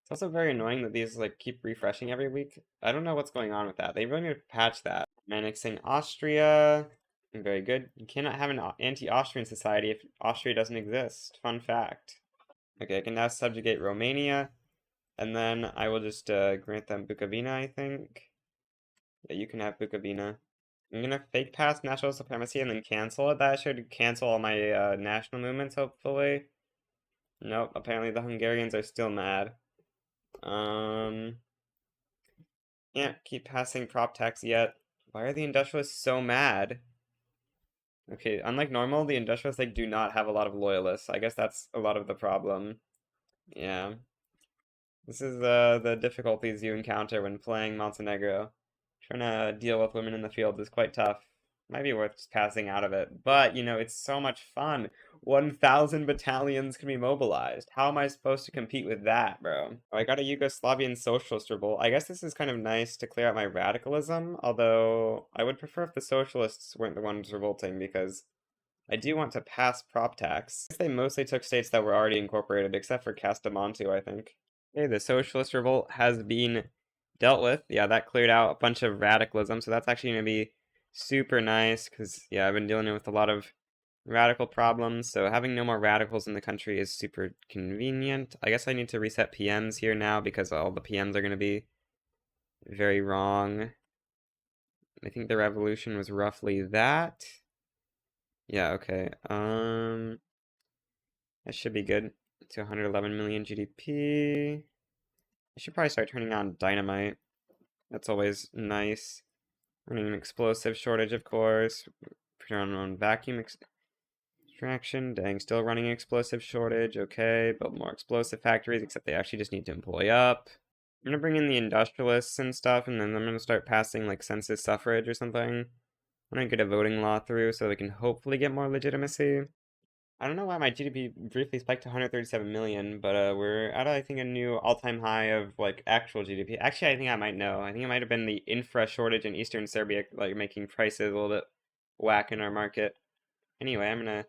It's also very annoying that these like keep refreshing every week. I don't know what's going on with that. They really need to patch that. Annexing Austria. Very good. You cannot have an anti-Austrian society if Austria doesn't exist. Fun fact. Okay, I can now subjugate Romania, and then I will just grant them Bukovina, I think. Yeah, you can have Bukovina. I'm gonna fake pass national supremacy and then cancel it. That should cancel all my national movements, hopefully. Nope, apparently the Hungarians are still mad. Can't keep passing prop tax yet. Why are the industrialists so mad? Okay, unlike normal, the industrialists like do not have a lot of loyalists. I guess that's a lot of the problem. Yeah. This is the difficulties you encounter when playing Montenegro. Trying to deal with women in the field is quite tough. Might be worth just passing out of it. But, you know, it's so much fun. 1,000 battalions can be mobilized. How am I supposed to compete with that, bro? Oh, I got a Yugoslavian socialist revolt. I guess this is kind of nice to clear out my radicalism, although I would prefer if the socialists weren't the ones revolting because I do want to pass prop tax. I guess they mostly took states that were already incorporated, except for Castamontu, I think. Okay, the socialist revolt has been dealt with. Yeah, that cleared out a bunch of radicalism, so that's actually going to be super nice, because, yeah, I've been dealing with a lot of radical problems, so having no more radicals in the country is super convenient. I guess I need to reset PMs here now, because all the PMs are going to be very wrong. I think the revolution was roughly that. Yeah, okay. That should be good. To 111 million GDP. I should probably start turning on dynamite. That's always nice. Running an explosive shortage, of course. Turn on vacuum extraction. Dang, still running an explosive shortage. Okay, build more explosive factories, except they actually just need to employ up. I'm gonna bring in the industrialists and stuff, and then I'm gonna start passing like census suffrage or something. I'm gonna get a voting law through so we can hopefully get more legitimacy. I don't know why my GDP briefly spiked to 137 million, but we're at, I think, a new all-time high of, like, actual GDP. Actually, I think I might know. I think it might have been the infra shortage in Eastern Serbia, like, making prices a little bit whack in our market. Anyway, I'm gonna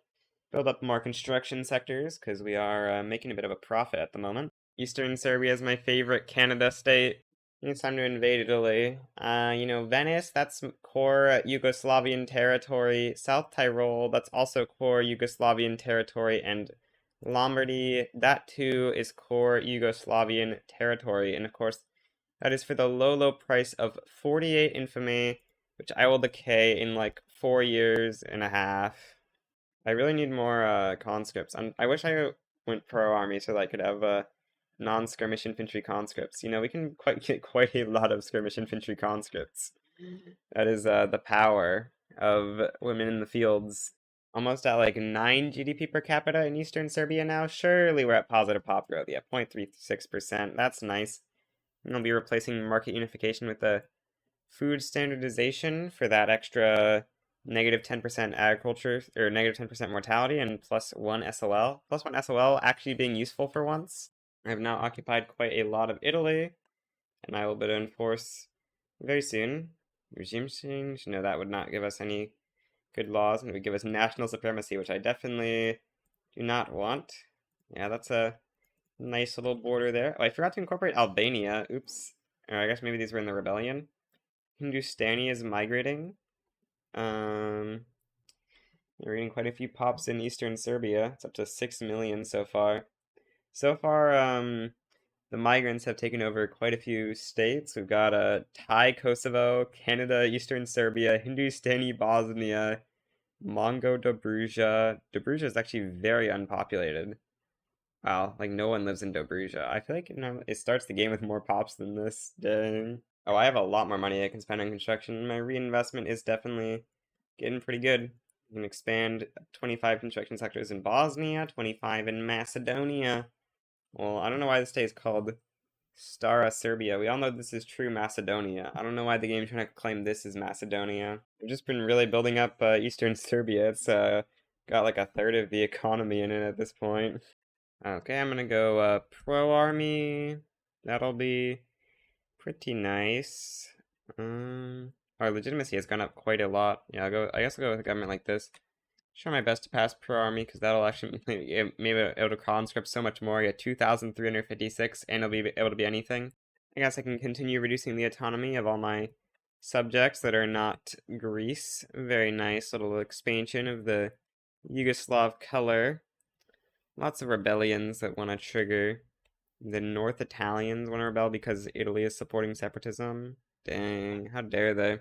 build up more construction sectors, because we are making a bit of a profit at the moment. Eastern Serbia is my favorite Canada state. It's time to invade Italy. You know, Venice, that's core Yugoslavian territory. South Tyrol, that's also core Yugoslavian territory. And Lombardy, that too is core Yugoslavian territory. And of course, that is for the low, low price of 48 infamy, which I will decay in like 4 years and a half. I really need more conscripts. I wish I went pro army so that I could have non-skirmish infantry conscripts. You know, we can get quite a lot of skirmish infantry conscripts. That is the power of women in the fields. almost at like 9 GDP per capita in Eastern Serbia now. Surely we're at positive pop growth. Yeah, 0.36%. That's nice. And I'll be replacing market unification with the food standardization for that extra negative 10% agriculture, or negative 10% mortality, and plus 1 SOL. Plus 1 SOL actually being useful for once. I have now occupied quite a lot of Italy, and I will be to enforce very soon. Regime change? No, that would not give us any good laws, and it would give us national supremacy, which I definitely do not want. Yeah, that's a nice little border there. Oh, I forgot to incorporate Albania. Oops. Or I guess maybe these were in the rebellion. Hindustani is migrating. We're getting quite a few pops in Eastern Serbia. It's up to 6 million so far. So far, the migrants have taken over quite a few states. We've got Thai, Kosovo, Canada, Eastern Serbia, Hindustani, Bosnia, Mongo, Dobruja. Dobruja is actually very unpopulated. Wow, like no one lives in Dobruja. I feel like it starts the game with more pops than this. Dang. Oh, I have a lot more money I can spend on construction. My reinvestment is definitely getting pretty good. I can expand 25 construction sectors in Bosnia, 25 in Macedonia. Well, I don't know why the state is called Stara Serbia. We all know this is true Macedonia. I don't know why the game's trying to claim this is Macedonia. I've just been really building up Eastern Serbia. It's got like a third of the economy in it at this point. Okay, I'm gonna go pro army. That'll be pretty nice. Our legitimacy has gone up quite a lot. Yeah, I guess I'll go with a government like this. Try my best to pass pro army because that'll actually maybe able to conscript so much more. I get 2,356 and it'll be able to be anything. I guess I can continue reducing the autonomy of all my subjects that are not Greece. Very nice little expansion of the Yugoslav color. Lots of rebellions that want to trigger. The North Italians want to rebel because Italy is supporting separatism. Dang, how dare they?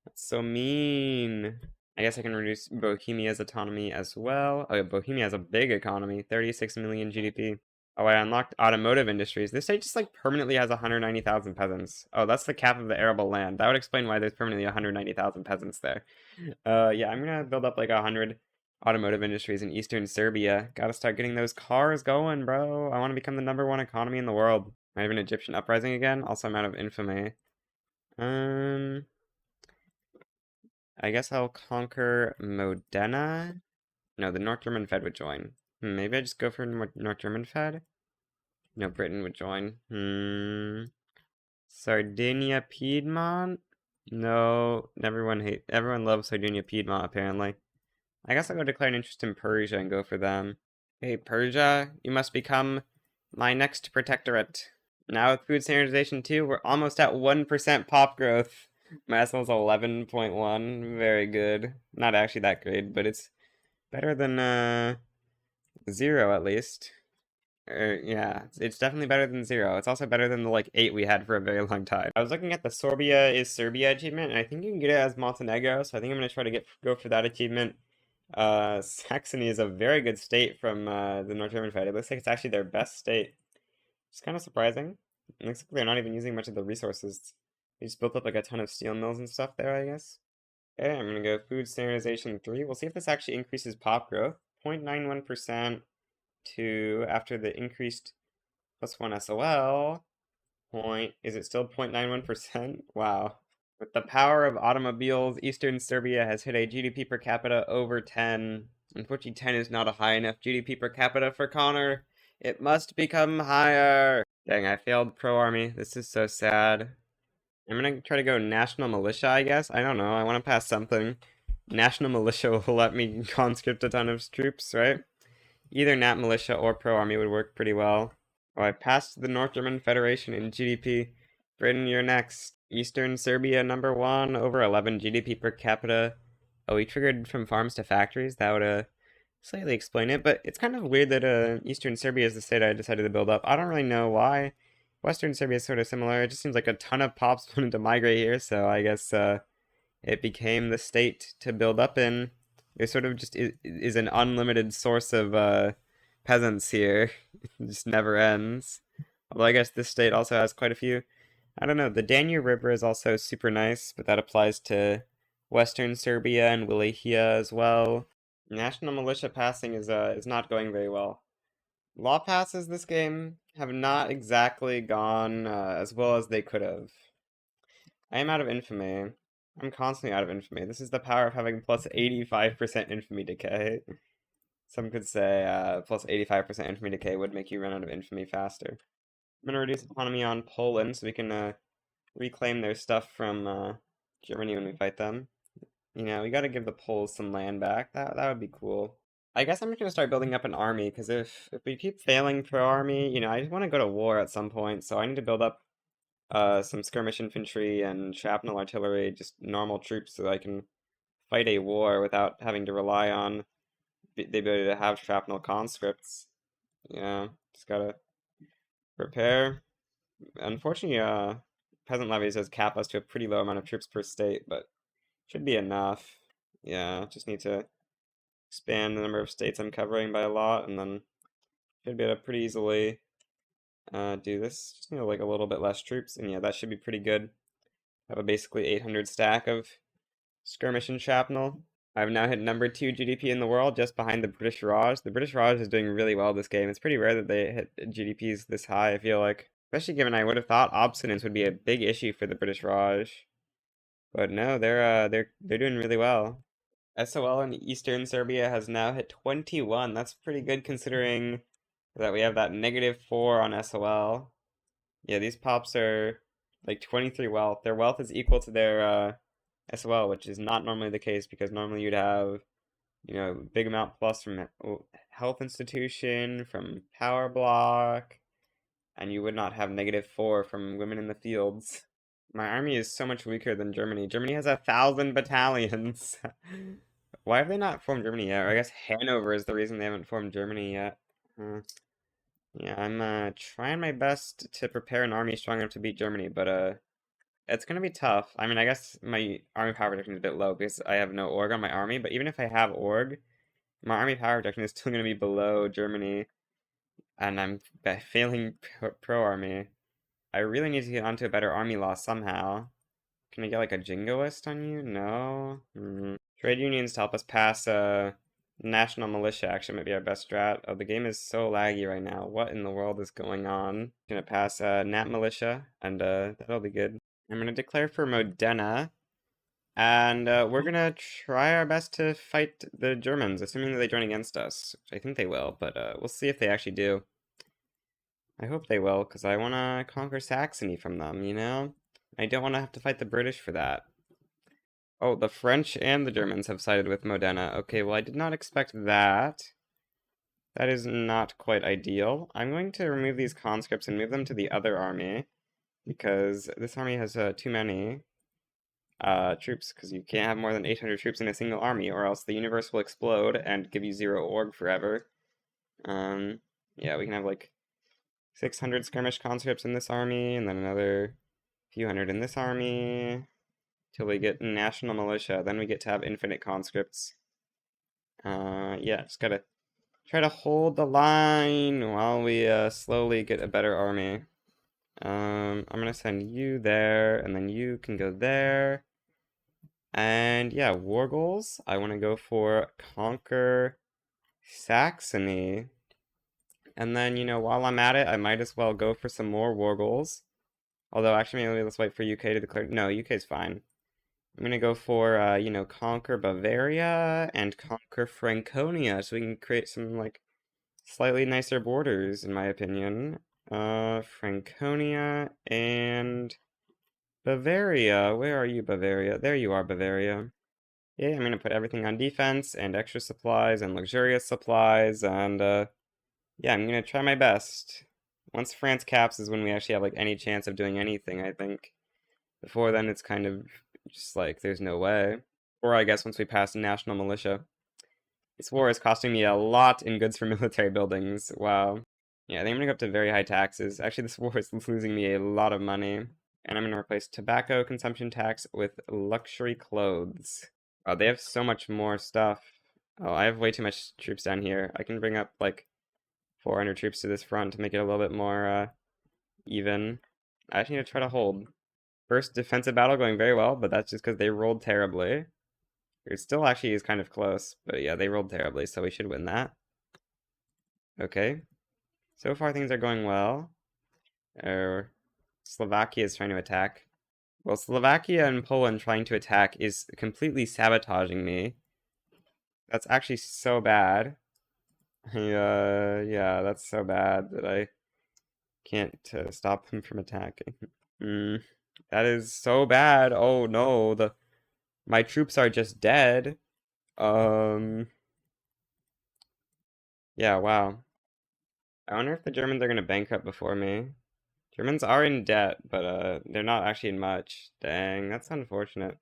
That's so mean. I guess I can reduce Bohemia's autonomy as well. Oh, yeah, Bohemia has a big economy, 36 million GDP. Oh, I unlocked automotive industries. This state just like permanently has 190,000 peasants. Oh, that's the cap of the arable land. That would explain why there's permanently 190,000 peasants there. Yeah, I'm gonna build up like 100 automotive industries in Eastern Serbia. Gotta start getting those cars going, bro. I want to become the #1 economy in the world. I have an Egyptian uprising again. Also, I'm out of infamy. I guess I'll conquer Modena. No, the North German Fed would join. Maybe I just go for North German Fed? No, Britain would join. Sardinia, Piedmont? No, everyone loves Sardinia, Piedmont, apparently. I guess I'll go declare an interest in Persia and go for them. Hey, Persia, you must become my next protectorate. Now with food standardization too, we're almost at 1% pop growth. My estimate's 11.1. Very good. Not actually that great, but it's better than 0 at least. Yeah, it's definitely better than 0. It's also better than the like 8 we had for a very long time. I was looking at the Sorbia is Serbia achievement, and I think you can get it as Montenegro, so I think I'm gonna try to go for that achievement. Saxony is a very good state from the North German Fed. It looks like it's actually their best state. It's kind of surprising. It looks like they're not even using much of the resources. They just built up like a ton of steel mills and stuff there, I guess. Okay, I'm gonna go food standardization 3. We'll see if this actually increases pop growth. 0.91% to after the increased plus 1 SOL. Is it still 0.91%? Wow. With the power of automobiles, Eastern Serbia has hit a GDP per capita over 10. Unfortunately, 10 is not a high enough GDP per capita for Connor. It must become higher. Dang, I failed pro army. This is so sad. I'm gonna try to go national militia, I guess. I don't know. I want to pass something. National militia will let me conscript a ton of troops, right? Either nat militia or pro army would work pretty well. Oh, I passed the North German Federation in GDP. Britain, you're next. Eastern Serbia, #1, over 11 GDP per capita. Oh, we triggered from farms to factories. That would slightly explain it, but it's kind of weird that Eastern Serbia is the state I decided to build up. I don't really know why. Western Serbia is sort of similar. It just seems like a ton of pops wanted to migrate here, so I guess it became the state to build up in. There sort of just is an unlimited source of peasants here. It just never ends. Although I guess this state also has quite a few. I don't know. The Danube River is also super nice, but that applies to Western Serbia and Wallachia as well. National militia passing is not going very well. Law passes this game have not exactly gone as well as they could have. I am out of infamy. I'm constantly out of infamy. This is the power of having plus 85% infamy decay. Some could say plus 85% infamy decay would make you run out of infamy faster. I'm gonna reduce economy on Poland so we can reclaim their stuff from Germany when we fight them. You know, we gotta give the Poles some land back. That would be cool. I guess I'm just gonna start building up an army because if we keep failing pro army, you know, I just want to go to war at some point. So I need to build up some skirmish infantry and shrapnel artillery, just normal troops, so that I can fight a war without having to rely on the ability to have shrapnel conscripts. Yeah, just gotta prepare. Unfortunately, peasant levies has capped us to a pretty low amount of troops per state, but should be enough. Yeah, just need to expand the number of states I'm covering by a lot, and then should be able to pretty easily do this. Just need like a little bit less troops, and yeah, that should be pretty good. Have a basically 800 stack of skirmish and shrapnel. I've now hit number 2 GDP in the world, just behind the British Raj. The British Raj is doing really well this game. It's pretty rare that they hit GDPs this high, I feel like. Especially given I would have thought obstinance would be a big issue for the British Raj. But no, they're doing really well. SOL in Eastern Serbia has now hit 21. That's pretty good considering that we have that -4 on SOL. Yeah, these pops are like 23 wealth. Their wealth is equal to their SOL, which is not normally the case because normally you'd have, you know, big amount plus from health institution, from power block, and you would not have -4 from women in the fields. My army is so much weaker than Germany. Germany has 1,000 battalions. Why have they not formed Germany yet? Or I guess Hanover is the reason they haven't formed Germany yet. Huh. Yeah, I'm trying my best to prepare an army strong enough to beat Germany, but it's gonna be tough. I mean, I guess my army power projection is a bit low because I have no org on my army, but even if I have org, my army power projection is still gonna be below Germany, and I'm failing pro army. I really need to get onto a better army law somehow. Can I get like a jingoist on you? No. Trade unions to help us pass national militia actually might be our best strat. Oh, the game is so laggy right now. What in the world is going on? Gonna pass nat militia, and that'll be good. I'm gonna declare for Modena, and we're gonna try our best to fight the Germans, assuming that they join against us. Which I think they will, but we'll see if they actually do. I hope they will, because I want to conquer Saxony from them, you know? I don't want to have to fight the British for that. Oh, the French and the Germans have sided with Modena. Okay, well, I did not expect that. That is not quite ideal. I'm going to remove these conscripts and move them to the other army, because this army has too many troops, because you can't have more than 800 troops in a single army, or else the universe will explode and give you 0 org forever. Yeah, we can have like 600 skirmish conscripts in this army, and then another few hundred in this army, till we get national militia. Then we get to have infinite conscripts. Yeah, just gotta try to hold the line while we slowly get a better army. I'm gonna send you there, and then you can go there. And yeah, war goals. I want to go for conquer Saxony. And then, you know, while I'm at it, I might as well go for some more war goals. Although, actually, maybe let's wait for UK to declare. No, UK's fine. I'm gonna go for, you know, conquer Bavaria and conquer Franconia, so we can create some, like, slightly nicer borders, in my opinion. Franconia and Bavaria. Where are you, Bavaria? There you are, Bavaria. Yeah, I'm gonna put everything on defense and extra supplies and luxurious supplies, and, yeah, I'm gonna try my best. Once France caps is when we actually have, like, any chance of doing anything, I think. Before then, it's kind of just like, there's no way. Or I guess once we pass national militia. This war is costing me a lot in goods for military buildings. Wow. Yeah, I think I'm gonna go up to very high taxes. Actually, this war is losing me a lot of money. And I'm gonna replace tobacco consumption tax with luxury clothes. Oh, they have so much more stuff. Oh, I have way too much troops down here. I can bring up like 400 troops to this front to make it a little bit more even. I just need to try to hold. First defensive battle going very well, but that's just because they rolled terribly. It still actually is kind of close, but yeah, they rolled terribly, so we should win that. Okay. So far things are going well. Slovakia is trying to attack. Well, Slovakia and Poland trying to attack is completely sabotaging me. That's actually so bad. Yeah, that's so bad that I can't stop them from attacking. Mm, that is so bad. Oh no, my troops are just dead. Um, yeah, wow. I wonder if the Germans are gonna bankrupt before me. Germans are in debt, but they're not actually in much. Dang, that's unfortunate.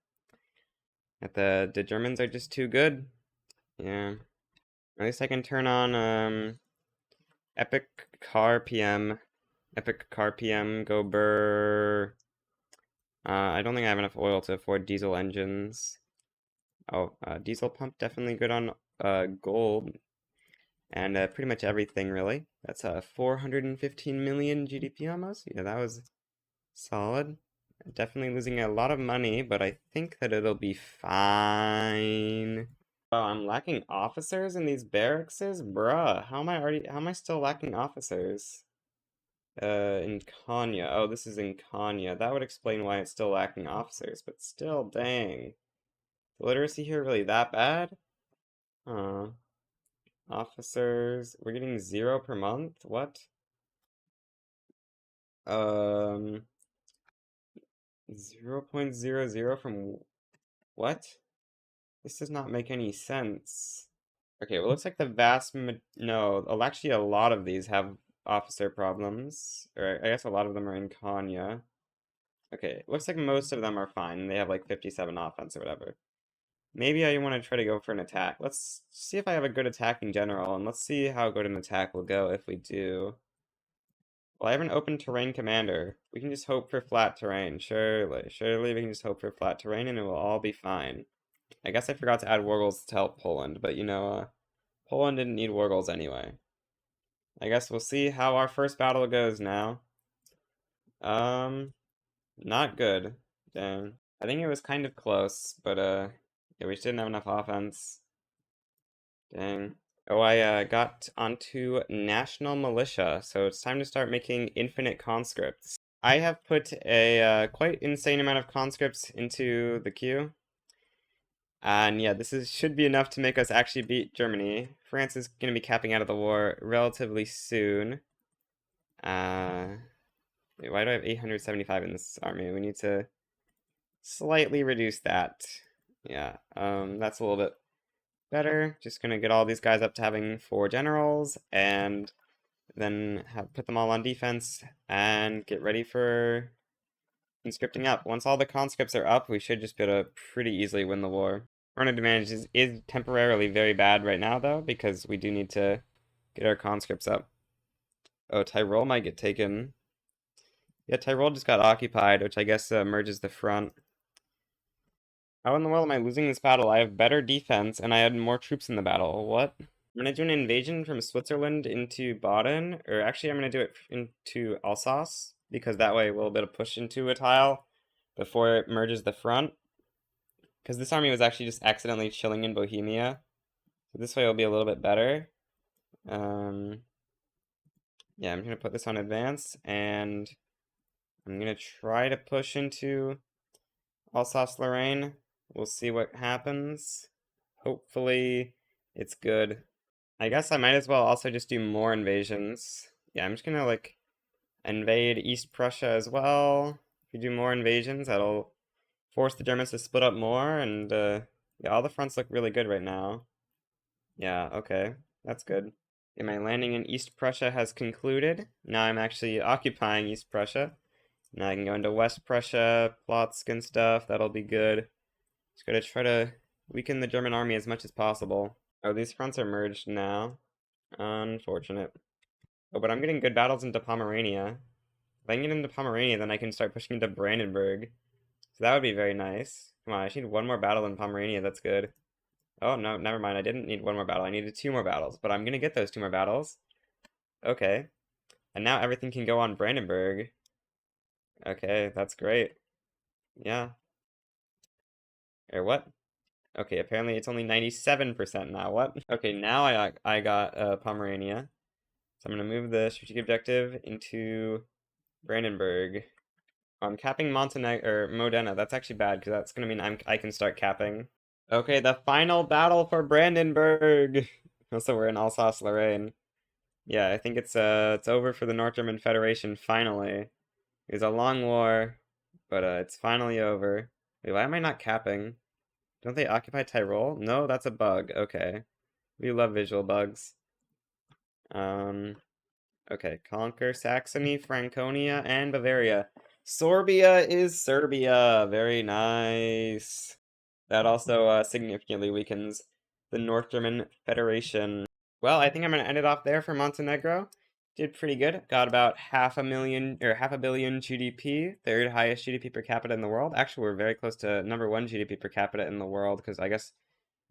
That the Germans are just too good. Yeah. At least I can turn on Epic Car PM. Epic Car PM go burr. I don't think I have enough oil to afford diesel engines. Oh, diesel pump definitely good on gold and pretty much everything really. That's 415 million GDP almost. Yeah, that was solid. Definitely losing a lot of money, but I think that it'll be fine. Oh, I'm lacking officers in these barracks? Bruh, how am I still lacking officers? In Konya. Oh, this is in Konya. That would explain why it's still lacking officers, but still, dang. The literacy here really that bad? Huh. Officers, we're getting 0 per month? What? Um, 0.00 from what? This does not make any sense. Okay, well, looks like no, actually a lot of these have officer problems. Or I guess a lot of them are in Konya. Okay, looks like most of them are fine. They have like 57 offense or whatever. Maybe I want to try to go for an attack. Let's see if I have a good attacking general, and let's see how good an attack will go if we do. Well, I have an open terrain commander. We can just hope for flat terrain. Surely we can just hope for flat terrain and it will all be fine. I guess I forgot to add war goals to help Poland, but Poland didn't need war goals anyway. I guess we'll see how our first battle goes now. Um, Not good. Dang. I think it was kind of close, but yeah, we just didn't have enough offense. Dang. Oh, I got onto National Militia, so it's time to start making infinite conscripts. I have put a quite insane amount of conscripts into the queue. And yeah, should be enough to make us actually beat Germany. France is going to be capping out of the war relatively soon. Wait, why do I have 875 in this army? We need to slightly reduce that. Yeah, that's a little bit better. Just gonna get all these guys up to having 4 generals, and then put them all on defense, and get ready for conscripting up. Once all the conscripts are up, we should just be able to pretty easily win the war. Front advantage is temporarily very bad right now, though, because we do need to get our conscripts up. Oh, Tyrol might get taken. Yeah, Tyrol just got occupied, which I guess merges the front. How in the world am I losing this battle? I have better defense, and I had more troops in the battle. What? I'm gonna do an invasion from Switzerland into Baden, or actually I'm gonna do it into Alsace, because that way we'll be able to push into a tile before it merges the front. Because this army was actually just accidentally chilling in Bohemia. So this way it'll be a little bit better. Um, yeah, I'm gonna put this on advance, and I'm gonna try to push into Alsace-Lorraine. We'll see what happens. Hopefully it's good. I guess I might as well also just do more invasions. Yeah, I'm just gonna like invade East Prussia as well. If we do more invasions, that'll force the Germans to split up more, and yeah, all the fronts look really good right now. Yeah, okay, that's good. Yeah, my landing in East Prussia has concluded. Now I'm actually occupying East Prussia. Now I can go into West Prussia, Plotzk and stuff. That'll be good. Just gotta try to weaken the German army as much as possible. Oh, these fronts are merged now. Unfortunate. Oh, but I'm getting good battles into Pomerania. If I can get into Pomerania, then I can start pushing into Brandenburg. So that would be very nice. Come on, I just need one more battle in Pomerania. That's good. Oh, no, never mind. I didn't need one more battle. I needed 2 more battles, but I'm gonna get those 2 more battles. Okay. And now everything can go on Brandenburg. Okay, that's great. Yeah. Or what? Okay, apparently it's only 97% now. What? Okay, now I got Pomerania. So I'm gonna move the strategic objective into Brandenburg. I'm capping Montenegro or Modena. That's actually bad because that's gonna mean I can start capping. Okay, the final battle for Brandenburg. Also, we're in Alsace-Lorraine. Yeah, I think it's over for the North German Federation finally. It was a long war, but it's finally over. Wait, why am I not capping? Don't they occupy Tyrol? No, that's a bug. Okay. We love visual bugs. Um, okay. Conquer Saxony, Franconia, and Bavaria. Sorbia is Serbia. Very nice. That also significantly weakens the North German Federation. Well, I think I'm gonna end it off there for Montenegro. Did pretty good. Got about half a million or half a billion GDP, third highest GDP per capita in the world. Actually, we're very close to number one GDP per capita in the world because I guess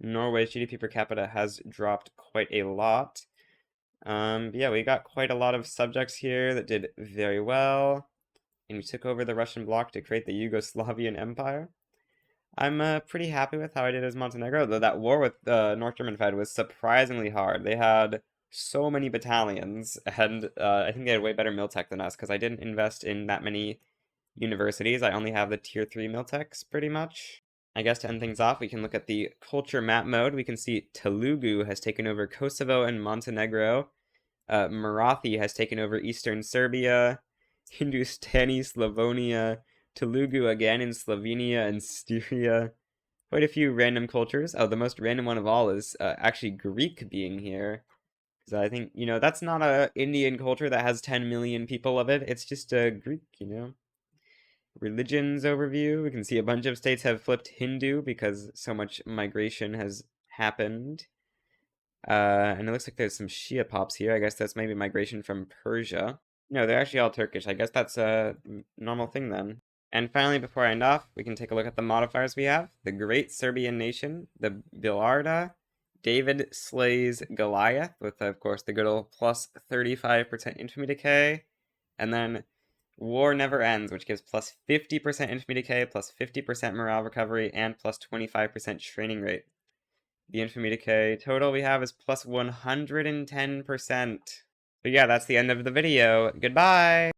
Norway's GDP per capita has dropped quite a lot. But yeah, we got quite a lot of subjects here that did very well, and we took over the Russian bloc to create the Yugoslavian Empire. I'm pretty happy with how I did as Montenegro, though that war with the North German Fed was surprisingly hard. They had so many battalions, and I think they had way better miltech than us because I didn't invest in that many universities. I only have the tier 3 miltechs pretty much. I guess to end things off, we can look at the culture map mode. We can see Telugu has taken over Kosovo and Montenegro. Marathi has taken over eastern Serbia. Hindustani, Slavonia. Telugu again in Slovenia and Styria. Quite a few random cultures. Oh, the most random one of all is actually Greek being here. Because I think, that's not a Indian culture that has 10 million people of it. It's just a Greek. Religions overview. We can see a bunch of states have flipped Hindu because so much migration has happened. And it looks like there's some Shia pops here. I guess that's maybe migration from Persia. No, they're actually all Turkish. I guess that's a normal thing then. And finally, before I end off, we can take a look at the modifiers we have. The Great Serbian Nation, the Bilarda, David slays Goliath, with, of course, the good old plus 35% infamy decay. And then War Never Ends, which gives plus 50% infamy decay, plus 50% morale recovery, and plus 25% training rate. The infamy decay total we have is plus 110%. So yeah, that's the end of the video. Goodbye!